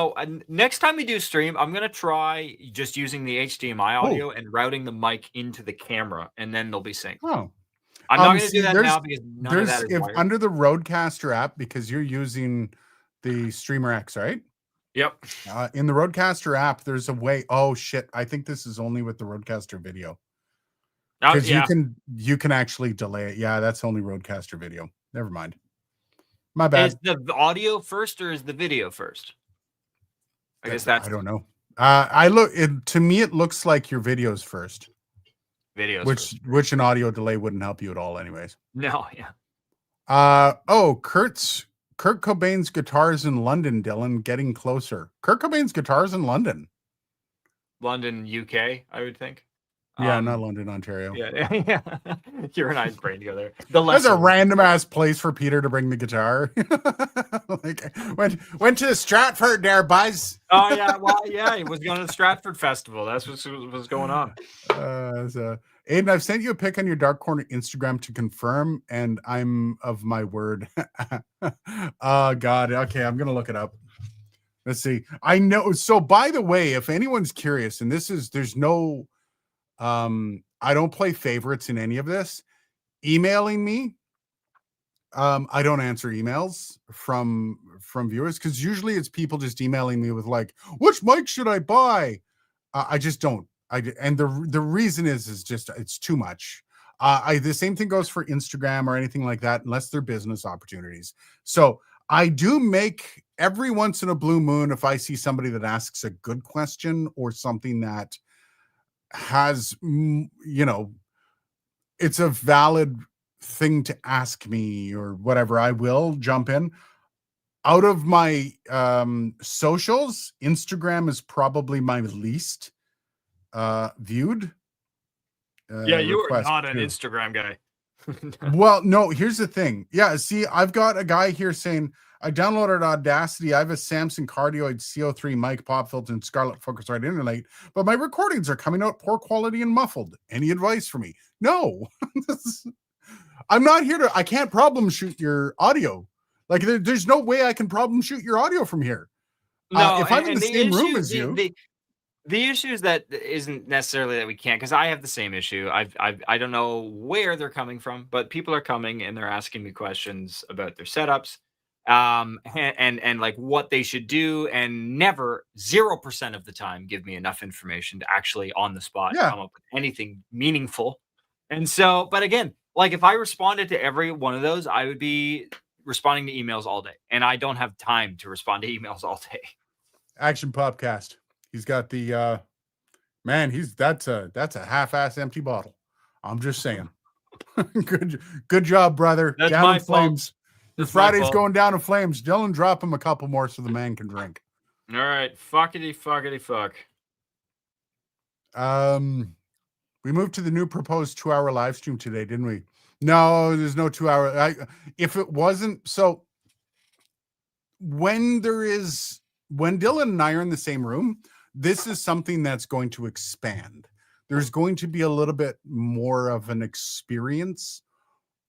next time we do stream, I'm gonna try just using the HDMI audio and routing the mic into the camera, and then they'll be synced. Oh, I'm not gonna do that now because none of that is wired. Under the Rodecaster app, because you're using the Streamer X, right? Yep. In the Rodecaster app, there's a way. Oh shit! I think this is only with the Rodecaster video. Because you can actually delay it. Yeah, that's only Rodecaster video. Never mind. My bad. Is the audio first or is the video first? I guess that's. I don't know. To me, it looks like your video's first. Which an audio delay wouldn't help you at all, anyways. No, yeah. Kurt Cobain's guitars in London, Dylan, getting closer. Kurt Cobain's guitars in London. London, UK, I would think. Yeah, not London, Ontario. Yeah. Your and I's brain together. That's a random ass place for Peter to bring the guitar. Like went to Stratford there, Buzz. Oh yeah, well, yeah, he was going to the Stratford Festival. That's what was going on. Aiden, I've sent you a pic on your Dark Corner Instagram to confirm, and I'm of my word. Oh God. Okay, I'm gonna look it up. Let's see. I know. So by the way, if anyone's curious, and there's no I don't play favorites in any of this. Emailing me, I don't answer emails from viewers, because usually it's people just emailing me with like, which mic should I buy? I just don't. And the reason is just it's too much. The same thing goes for Instagram or anything like that, unless they're business opportunities. So I do make every once in a blue moon, if I see somebody that asks a good question or something that has, it's a valid thing to ask me or whatever, I will jump in. Out of my socials, Instagram is probably my least viewed. Yeah, you are not an Instagram guy. Well, no, here's the thing. Yeah, see, I've got a guy here saying, I downloaded Audacity. I have a Samson Cardioid CO3 mic, pop filter, and Scarlett Focusrite interlate, but my recordings are coming out poor quality and muffled. Any advice for me? No. I'm not here I can't problem shoot your audio. Like, there's no way I can problem shoot your audio from here. No, if I'm in the same room as you. The issue is that isn't necessarily that we can't, because I have the same issue. I don't know where they're coming from, but people are coming and they're asking me questions about their setups, and like what they should do, and never 0% of the time give me enough information to actually on the spot come up with anything meaningful. And so, but again, like if I responded to every one of those, I would be responding to emails all day, and I don't have time to respond to emails all day. Action Popcast. He's got the man. That's a half-ass empty bottle. I'm just saying. good job, brother. That's down my in flames. Your Friday's going down in flames. Dylan, drop him a couple more so the man can drink. All right, fuckity fuck. We moved to the new proposed 2-hour live stream today, didn't we? No, there's no 2-hour. If it wasn't so, when Dylan and I are in the same room, this is something that's going to expand. There's going to be a little bit more of an experience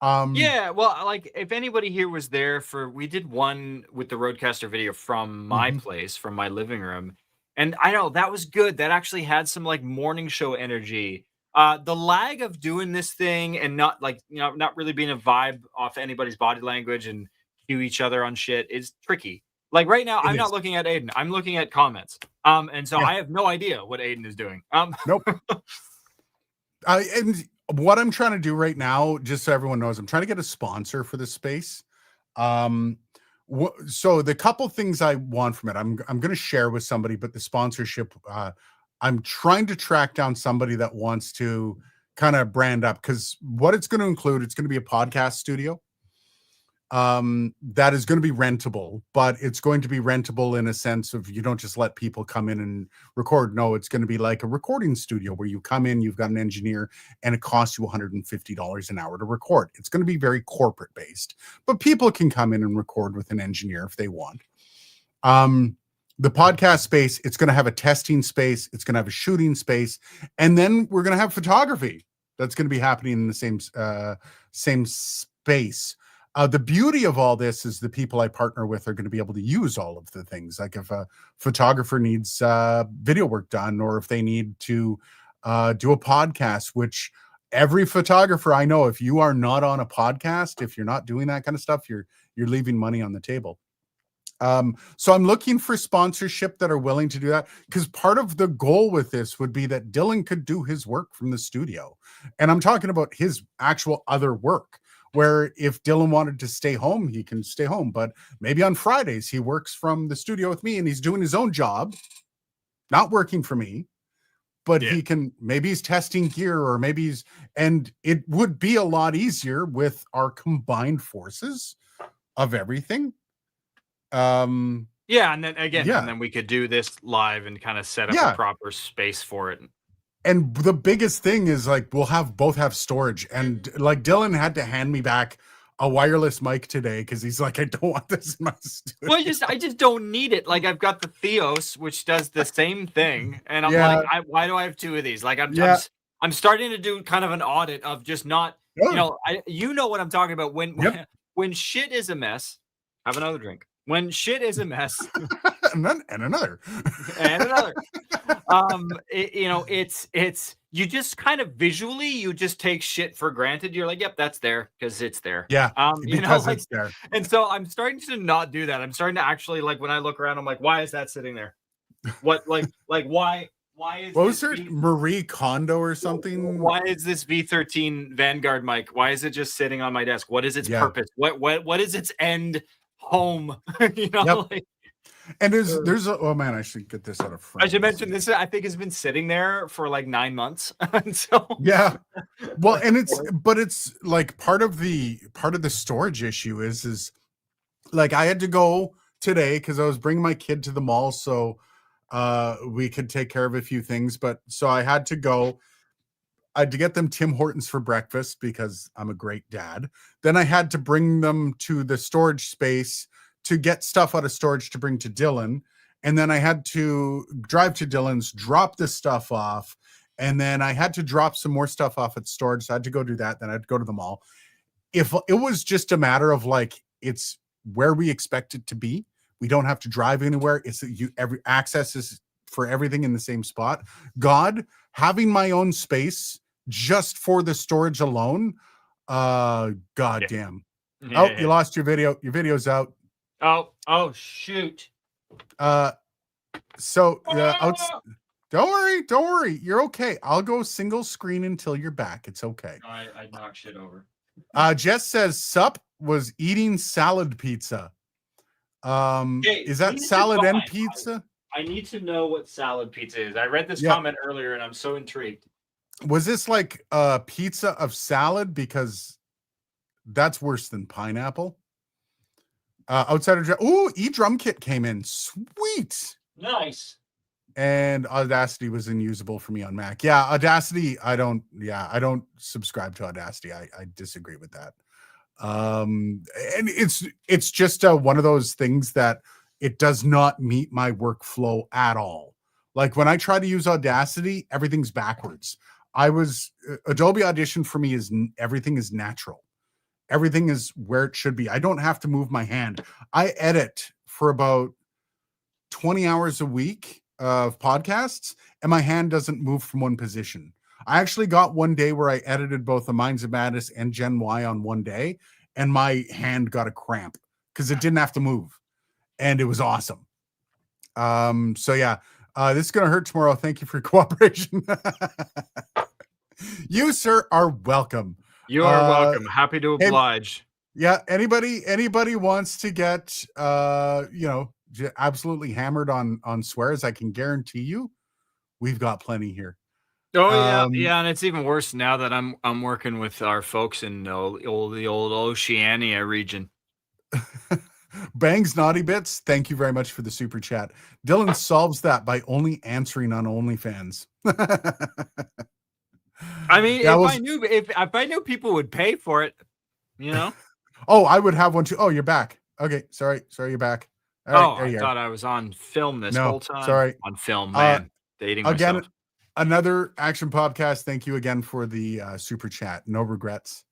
Yeah, well, like if anybody here was there we did one with the Roadcaster video from my mhm. place, from my living room, and I know that was good. That actually had some like morning show energy. The lag of doing this thing and not like not really being a vibe off anybody's body language and cue each other on shit is tricky. Like right now, It I'm not is. looking at Aiden. I'm looking at comments. And so Yeah. I have no idea what Aiden is doing. Nope. And what I'm trying to do right now, just so everyone knows, I'm trying to get a sponsor for this space. Um, so the couple things I want from it, I'm going to share with somebody, but the sponsorship, I'm trying to track down somebody that wants to kind of brand up, because what it's going to include, it's going to be a podcast studio. That is going to be rentable, but it's going to be rentable in a sense of you don't just let people come in and record. No, it's going to be like a recording studio where you come in, you've got an engineer, and it costs you $150 an hour to record. It's going to be very corporate based, but people can come in and record with an engineer if they want. The podcast space, it's going to have a testing space, it's going to have a shooting space, and then we're going to have photography that's going to be happening in the same space. The beauty of all this is the people I partner with are going to be able to use all of the things. Like if a photographer needs video work done, or if they need to do a podcast, which every photographer I know, if you are not on a podcast, if you're not doing that kind of stuff, you're leaving money on the table. So I'm looking for sponsorship that are willing to do that, because part of the goal with this would be that Dylan could do his work from the studio. And I'm talking about his actual other work, where if Dylan wanted to stay home, he can stay home. But maybe on Fridays, he works from the studio with me and he's doing his own job, not working for me. But he can, maybe he's testing gear, or maybe and it would be a lot easier with our combined forces of everything. Yeah, and then again, and then we could do this live and kind of set up a proper space for it. And the biggest thing is like we'll both have storage. And like Dylan had to hand me back a wireless mic today because he's like, I don't want this in my studio. Well, I just don't need it. Like I've got the Theos, which does the same thing, and I'm like, why do I have two of these? Like I'm starting to do kind of an audit of just not, you know what I'm talking about when shit is a mess. Have another drink. When shit is a mess, and another, it's you just kind of visually you just take shit for granted. You're like, yep, that's there because it's there. Yeah, because it's there. And so I'm starting to not do that. I'm starting to actually, like, when I look around, I'm like, why is that sitting there? What like why is what was her Marie Kondo or something? Why is this V13 Vanguard mic? Why is it just sitting on my desk? What is its purpose? What is its end home? And there's oh man, I should get this out of frame. I should mention this. I think has been sitting there for like 9 months. And so well, and it's like part of the storage issue is like I had to go today because I was bringing my kid to the mall so we could take care of a few things. But so I had to go. I had to get them Tim Hortons for breakfast because I'm a great dad. Then I had to bring them to the storage space to get stuff out of storage to bring to Dylan. And then I had to drive to Dylan's, drop this stuff off. And then I had to drop some more stuff off at storage. So I had to go do that. Then I had to go to the mall. If it was just a matter of like, it's where we expect it to be, we don't have to drive anywhere. It's that every access is for everything in the same spot. God, having my own space just for the storage alone, god damn. You lost your video. Your video's out. Oh shoot. So don't worry, you're okay. I'll go single screen until you're back. It's okay. I knocked shit over. Jess says Sup was eating salad pizza. Is that salad and pizza? I need to know what salad pizza is. I read this comment earlier and I'm so intrigued. Was this like pizza of salad? Because that's worse than pineapple. Outsider, Drum Kit came in. Sweet. Nice. And Audacity was unusable for me on Mac. Yeah, Audacity, I don't subscribe to Audacity. I disagree with that. And it's just one of those things that it does not meet my workflow at all. Like when I try to use Audacity, everything's backwards. Adobe Audition for me everything is natural. Everything is where it should be. I don't have to move my hand. I edit for about 20 hours a week of podcasts, and my hand doesn't move from one position. I actually got one day where I edited both the Minds of Madness and Gen Y on one day, and my hand got a cramp because it didn't have to move, and it was awesome. So yeah, this is gonna hurt tomorrow. Thank you for your cooperation. You, sir, are welcome. You are welcome. Happy to oblige. Yeah, anybody wants to get absolutely hammered on swears, I can guarantee you we've got plenty here. Oh yeah, and it's even worse now that I'm working with our folks in the old Oceania region. Bangs Naughty Bits, thank you very much for the super chat. Dylan solves that by only answering on OnlyFans. I mean, if I knew people would pay for it, you know. Oh, I would have one too. Oh, you're back. Okay, sorry, you're back. All right, I thought I was on film this whole time. Sorry, on film, man. Dating again. Myself. Another action podcast. Thank you again for the super chat. No regrets.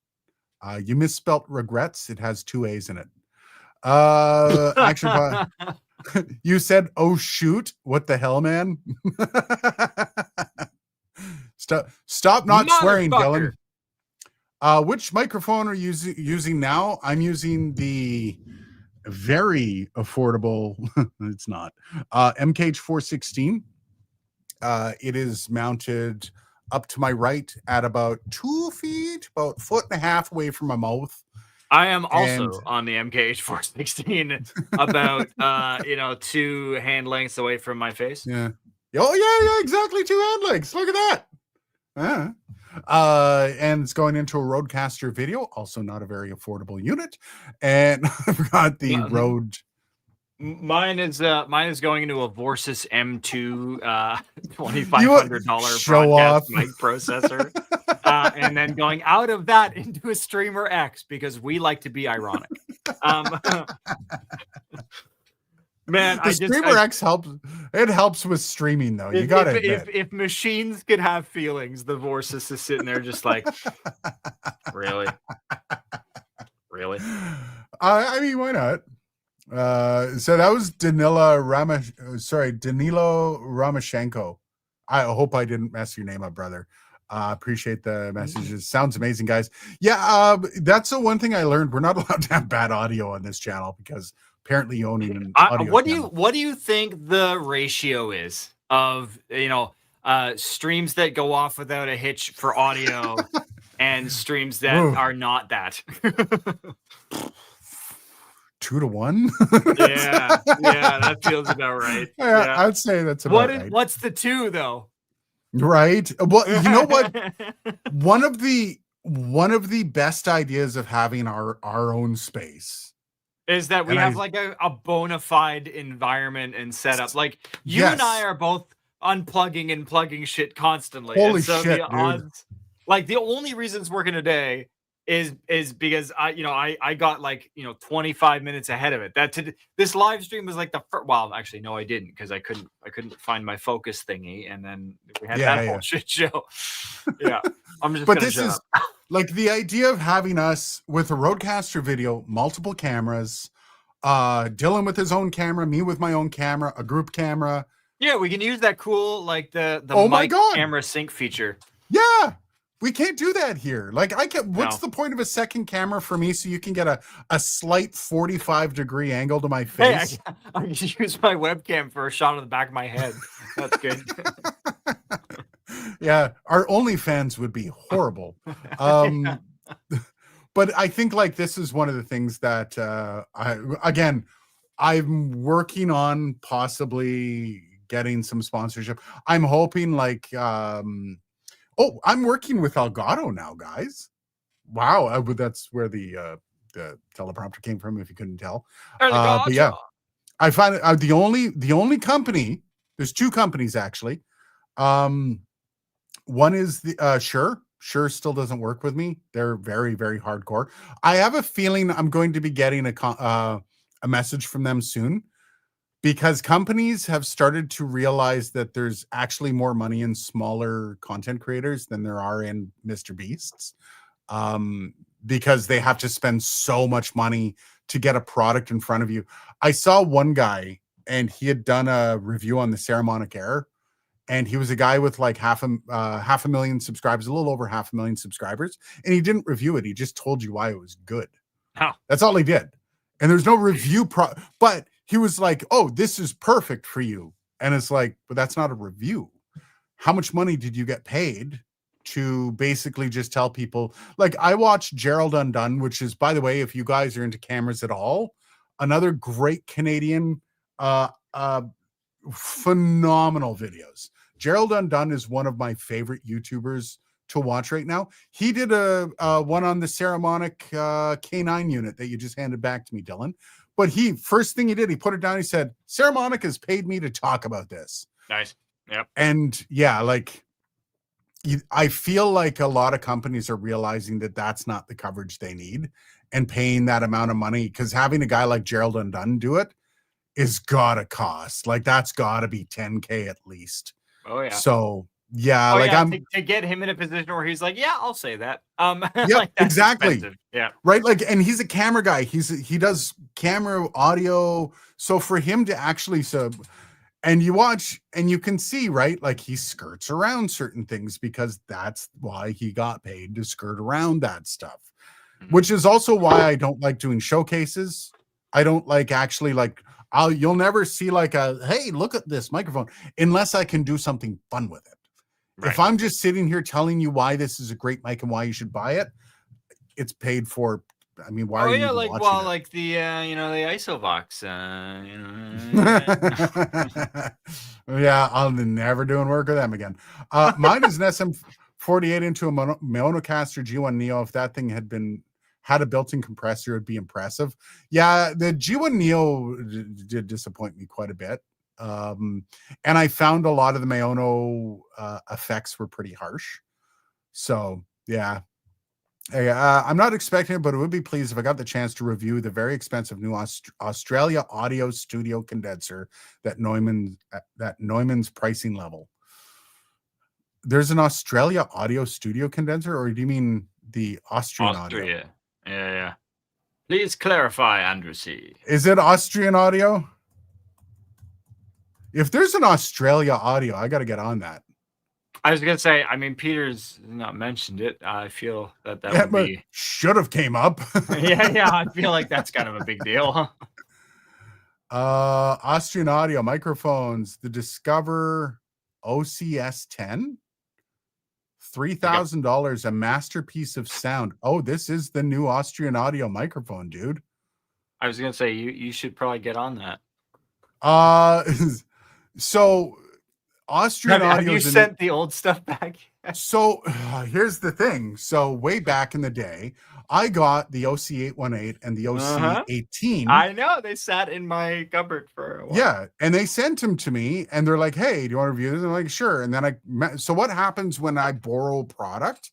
You misspelt regrets. It has 2 A's in it. Action You said, "Oh shoot, what the hell, man?" Stop not swearing, Dylan. Which microphone are you using now? I'm using the very affordable. It's not MKH 416. It is mounted up to my right at about 2 feet, about 1.5 feet away from my mouth. I am also on the MKH 416, about 2 hand lengths away from my face. Yeah. Oh yeah, exactly. 2 hand lengths. Look at that. And it's going into a Rodecaster video, also not a very affordable unit. And I've got the Rode. Mine is going into a Vorsys M2 $2,500 broadcast mic processor, and then going out of that into a Streamer X because we like to be ironic. Man, the Streamer X helps. It helps with streaming, though. You got it. If machines could have feelings, the Vorsys is sitting there just like, really. I mean, why not? So that was Danilo Ramashenko. I hope I didn't mess your name up, brother. Appreciate the messages. Sounds amazing, guys. Yeah, that's the one thing I learned. We're not allowed to have bad audio on this channel because apparently owning an audio what do you think the ratio is of streams that go off without a hitch for audio and streams that are not that? 2 to 1. yeah, that feels about right. Yeah. I'd say that's about right. What's the 2 though? Right. Well, you know what? one of the best ideas of having our own space is that we have like a bona fide environment and setup. Like you and I are both unplugging and plugging shit constantly. Holy shit, dude. Odds, like the only reason it's working today is because I got 25 minutes ahead of it. This live stream was like the first. Well, actually, no, I didn't because I couldn't find my focus thingy, and then we had that whole shit show. Yeah, I'm just. But this is like the idea of having us with a Rodecaster video, multiple cameras, Dylan with his own camera, me with my own camera, a group camera. Yeah, we can use that cool the mic camera sync feature. Yeah. We can't do that here. Like what's the point of a second camera for me so you can get a slight 45-degree angle to my face? Hey, I can use my webcam for a shot of the back of my head. That's good. Yeah, our OnlyFans would be horrible. But I think this is one of the things that I'm working on possibly getting some sponsorship. I'm hoping I'm working with Elgato now, guys. Wow, that's where the teleprompter came from. If you couldn't tell, but yeah, I find the only company. There's 2 companies actually. One is the Shure. Shure still doesn't work with me. They're very, very hardcore. I have a feeling I'm going to be getting a message from them soon, because companies have started to realize that there's actually more money in smaller content creators than there are in Mr. Beasts. because they have to spend so much money to get a product in front of you. I saw one guy, and he had done a review on the Saramonic Air, and he was a guy with like half a million subscribers, a little over 500,000 subscribers, and he didn't review it. He just told you why it was good. Oh. That's all he did. And there's no review but he was like, "Oh, this is perfect for you." And it's like, but that's not a review. How much money did you get paid to basically just tell people? Like, I watched Gerald Undone, which is, by the way, if you guys are into cameras at all, another great Canadian phenomenal videos. Gerald Undone is one of my favorite YouTubers to watch right now. He did a one on the Saramonic K9 unit that you just handed back to me, Dylan. But first thing he did, he put it down. He said, "Saramonic has paid me to talk about this." Nice. Yep. And yeah, like, I feel like a lot of companies are realizing that that's not the coverage they need, and paying that amount of money, because having a guy like Gerald Undone do it is gotta cost. Like, that's gotta be $10K at least. Oh yeah. So yeah, to get him in a position where he's like, "Yeah, I'll say that." Yeah, like, exactly. Expensive. Yeah. Right. Like, and he's a camera guy. He does camera, audio. So for him to actually and you watch and you can see, right? Like, he skirts around certain things because that's why he got paid to skirt around that stuff, which is also why I don't like doing showcases. I don't like actually like, you'll never see like hey, look at this microphone, unless I can do something fun with it. Right. If I'm just sitting here telling you why this is a great mic and why you should buy it, it's paid for. I mean, why are you like, watching it? Like the the Isovox, yeah, I'm never doing work with them again. Mine is an SM48 into a Monocaster G1 Neo. If that thing had a built-in compressor, it'd be impressive. Yeah, the G1 Neo did disappoint me quite a bit. And I found a lot of the Maono effects were pretty harsh. So yeah. I'm not expecting it, but it would be pleased if I got the chance to review the very expensive new Australia Audio Studio condenser that Neumann's pricing level. There's an Australia Audio Studio condenser, or do you mean the Austrian audio? Yeah. Please clarify, Andrew C. Is it Austrian audio? If there's an Australia Audio, I got to get on that. I was gonna say, I mean, Peter's not mentioned it. I feel that would be should have came up. yeah. I feel like that's kind of a big deal. Austrian Audio microphones, the Discover OCS 10, $3,000, a masterpiece of sound. Oh, this is the new Austrian Audio microphone, dude. I was gonna say you should probably get on that. So Austrian Audio. Have you sent the old stuff back? So here's the thing. So way back in the day, I got the OC818 and the OC18. I know, they sat in my cupboard for a while. Yeah, and they sent them to me, and they're like, "Hey, do you want to review this?" I'm like, "Sure." And then so what happens when I borrow product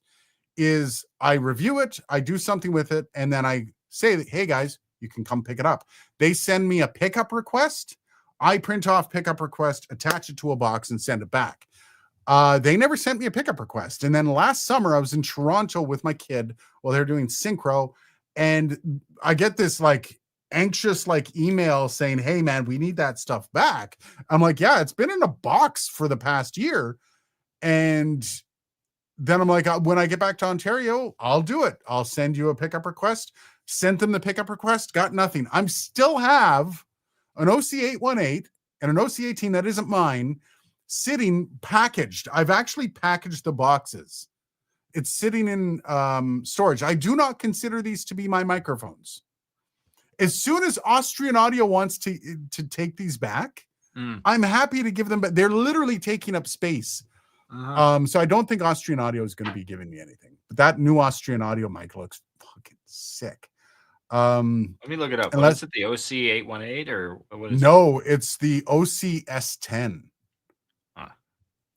is I review it, I do something with it, and then I say that, "Hey guys, you can come pick it up." They send me a pickup request. I print off pickup request, attach it to a box, and send it back. They never sent me a pickup request. And then last summer, I was in Toronto with my kid while they're doing synchro, and I get this like anxious like email saying, "Hey man, we need that stuff back." I'm like, "Yeah, it's been in a box for the past year." And then I'm like, when I get back to Ontario, I'll do it. I'll send you a pickup request. Sent them the pickup request, got nothing. I'm still have an OC818 and an OC18 that isn't mine sitting packaged. I've actually packaged the boxes. It's sitting in storage. I do not consider these to be my microphones. As soon as Austrian Audio wants to take these back, I'm happy to give them, but they're literally taking up space. So I don't think Austrian Audio is going to be giving me anything. But that new Austrian Audio mic looks fucking sick. Let me look it up. Is it the OC818 or what is it? It's the OCS10.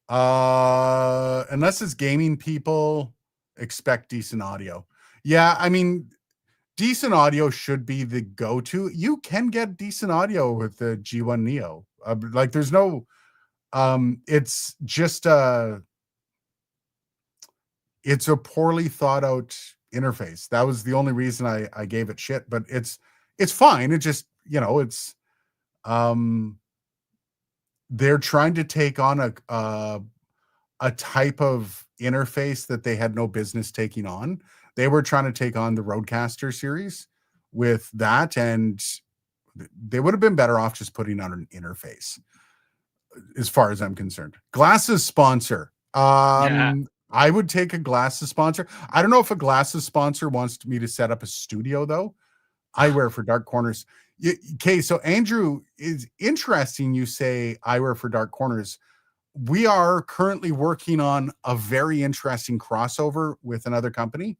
Unless it's gaming people, expect decent audio. Yeah, I mean, decent audio should be the go-to. You can get decent audio with the G1 Neo. Like, there's no it's just it's a poorly thought out interface. That was the only reason I gave it shit, but it's fine. It just, it's they're trying to take on a type of interface that they had no business taking on. They were trying to take on the Rodecaster series with that, and they would have been better off just putting on an interface, as far as I'm concerned. Glasses sponsor. I would take a glasses sponsor. I don't know if a glasses sponsor wants me to set up a studio, though. Eyewear for Dark Corners. Okay, so Andrew, is interesting you say Eyewear for Dark Corners. We are currently working on a very interesting crossover with another company.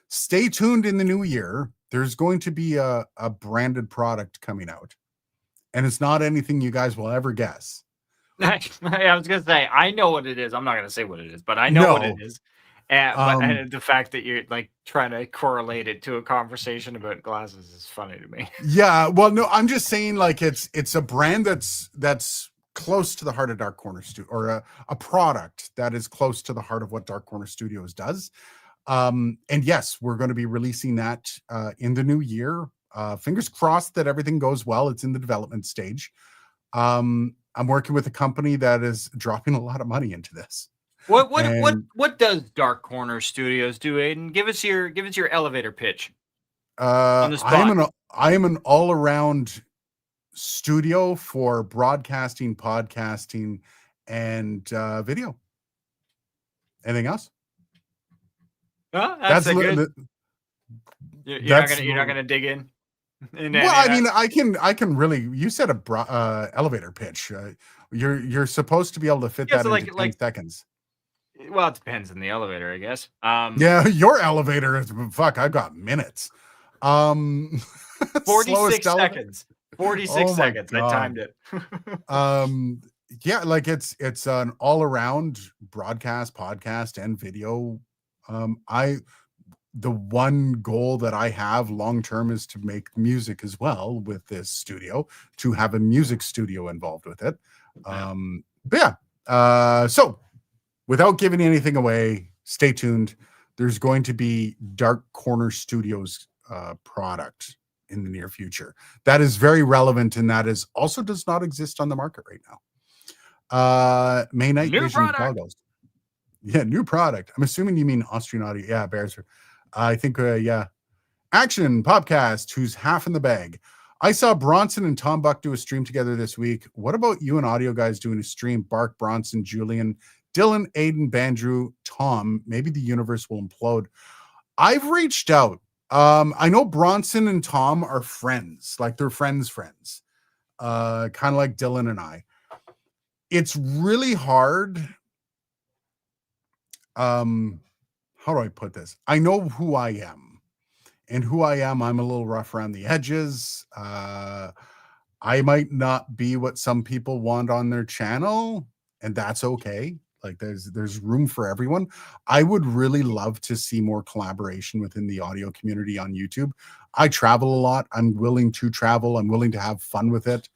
Stay tuned in the new year. There's going to be a branded product coming out, and it's not anything you guys will ever guess. I was gonna say, I know what it is. I'm not gonna say what it is, but I know what it is. But the fact that you're like trying to correlate it to a conversation about glasses is funny to me. Yeah, well, no, I'm just saying, like, it's a brand that's close to the heart of Dark Corner Studio, or a product that is close to the heart of what Dark Corner Studios does. And yes, we're going to be releasing that in the new year. Fingers crossed that everything goes well. It's in the development stage. I'm working with a company that is dropping a lot of money into this. What does Dark Corner Studios do, Aiden? Give us your elevator pitch. On the spot. I am an all-around studio for broadcasting, podcasting, and video. Anything else? That's good. You're not gonna dig in. Well, I mean, I can really. You said a elevator pitch. You're supposed to be able to fit that into 10 seconds. Well, it depends on the elevator, I guess. Yeah, your elevator is fuck. I've got minutes. 46 seconds. 46 seconds. I timed it. Yeah, like it's an all around broadcast, podcast, and video. The one goal that I have long term is to make music as well with this studio, to have a music studio involved with it. But yeah, so without giving anything away, stay tuned. There's going to be Dark Corner Studios product in the near future that is very relevant, and that is also does not exist on the market right now. May Night Vision goggles. Yeah, new product. I'm assuming you mean Austrian Audio. Yeah, Bears. I think, yeah. Action Podcast, who's half in the bag. I saw Bronson and Tom Buck do a stream together this week. What about you and audio guys doing a stream? Bark, Bronson, Julian, Dylan, Aiden, Bandrew, Tom. Maybe the universe will implode. I've reached out. I know Bronson and Tom are friends. Like, they're friends. Kind of like Dylan and I. It's really hard. How do I put this? I know who I am, and who I am, I'm a little rough around the edges. I might not be what some people want on their channel, and that's okay. Like, there's room for everyone. I would really love to see more collaboration within the audio community on YouTube. I travel a lot. I'm willing to travel. I'm willing to have fun with it.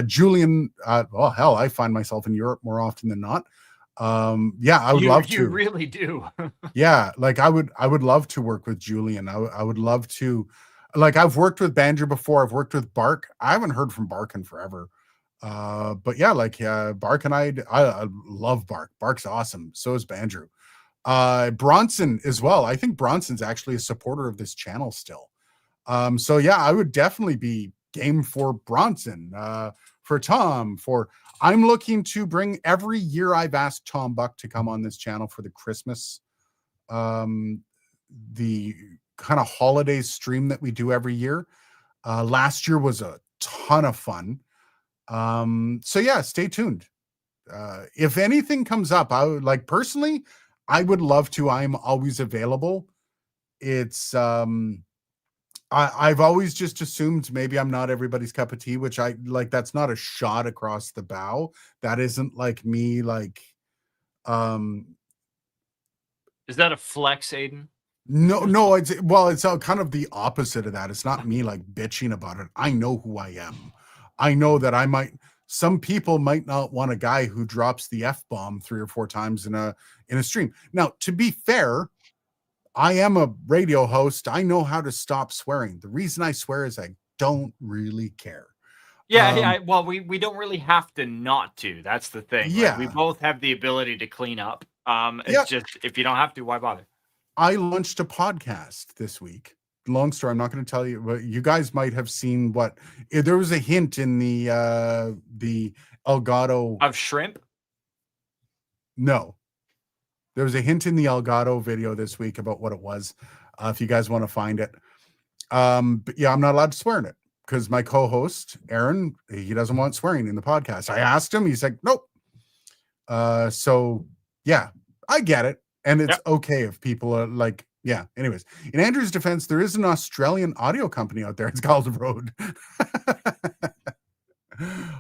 Julian, well, hell, I find myself in Europe more often than not. Yeah, I would love to. You really do. Yeah, like I would love to work with Julian. I would love to, like, I've worked with Bandrew before. I've worked with Bark. I haven't heard from Bark in forever. But yeah, like Bark and I love Bark. Bark's awesome. So is Bandrew. Bronson as well. I think Bronson's actually a supporter of this channel still. So yeah, I would definitely be game for Bronson, for Tom, I'm looking to bring every year. I've asked Tom Buck to come on this channel for the Christmas, the kind of holidays stream that we do every year. Last year was a ton of fun. So yeah, stay tuned. If anything comes up, I would like personally, I would love to. I'm always available. It's, I've always just assumed maybe I'm not everybody's cup of tea, which I like. That's not a shot across the bow. That isn't like me. Like, is that a flex, Aiden? No. It's kind of the opposite of that. It's not me like bitching about it. I know who I am. I know that some people might not want a guy who drops the F-bomb 3 or 4 times in a stream. Now, to be fair, I am a radio host. I know how to stop swearing. The reason I swear is I don't really care. Yeah, well, we don't really have to not to. That's the thing. Yeah. Like, we both have the ability to clean up. It's Yeah. just, if you don't have to, why bother? I launched a podcast this week. Long story, I'm not going to tell you, but you guys might have seen there was a hint in the Elgato of shrimp. No, there was a hint in the Elgato video this week about what it was. If you guys want to find it, but yeah, I'm not allowed to swear in it because my co-host Aaron, he doesn't want swearing in the podcast. I asked him, he's like, nope. So yeah, I get it, and it's okay if people are like, yeah. Anyways, in Andrew's defense, there is an Australian audio company out there. It's called Rode.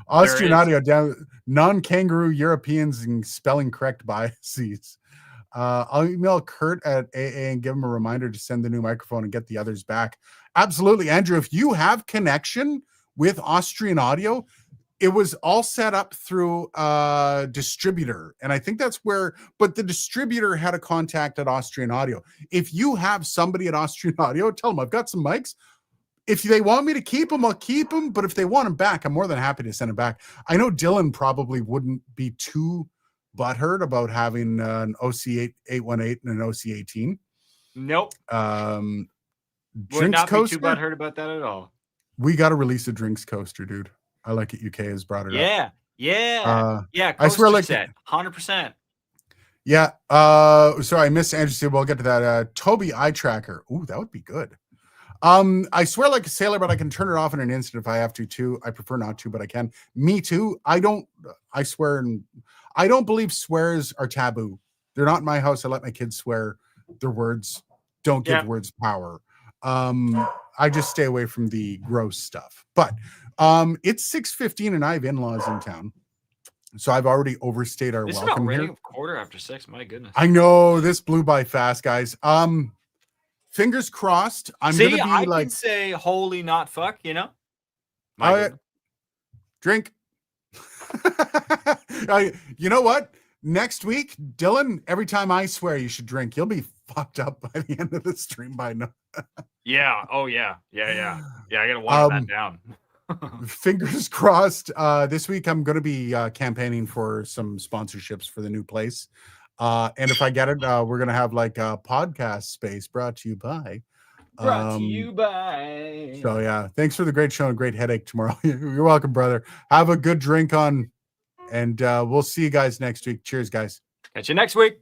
Austrian audio down non-kangaroo Europeans and spelling correct biases. I'll email Kurt at AA and give him a reminder to send the new microphone and get the others back. Absolutely, Andrew. If you have connection with Austrian audio, it was all set up through a distributor. And I think that's where, but the distributor had a contact at Austrian Audio. If you have somebody at Austrian Audio, tell them I've got some mics. If they want me to keep them, I'll keep them. But if they want them back, I'm more than happy to send them back. I know Dylan probably wouldn't be too butthurt about having an OC818 and an OC18. Nope. Would not be too butthurt about that at all. We got to release a drinks coaster, dude. I Like It UK has brought it up. Yeah. I swear, like, set 100%. Yeah. Sorry, I missed Andrew said, we'll get to that. Toby Eye Tracker. Ooh, that would be good. I swear like a sailor, but I can turn it off in an instant if I have to too. I prefer not to, but I can. Me too. I swear, and I don't believe swears are taboo. They're not in my house. I let my kids swear. Their words don't give words power. I just stay away from the gross stuff. But it's 6:15 and I have in-laws in town. So I've already overstayed our welcome. It's not here. raining 6:15. My goodness. I know this blew by fast, guys. Fingers crossed. I can say holy not fuck, you know? Drink. You know what? Next week, Dylan, every time I swear you should drink, you'll be fucked up by the end of the stream by now. Yeah. Oh, yeah. Yeah. I got to water that down. Fingers crossed. This week, I'm going to be campaigning for some sponsorships for the new place. And if I get it, we're going to have like a podcast space brought to you by. So, yeah. Thanks for the great show and great headache tomorrow. You're welcome, brother. Have a good drink on. And we'll see you guys next week. Cheers, guys. Catch you next week.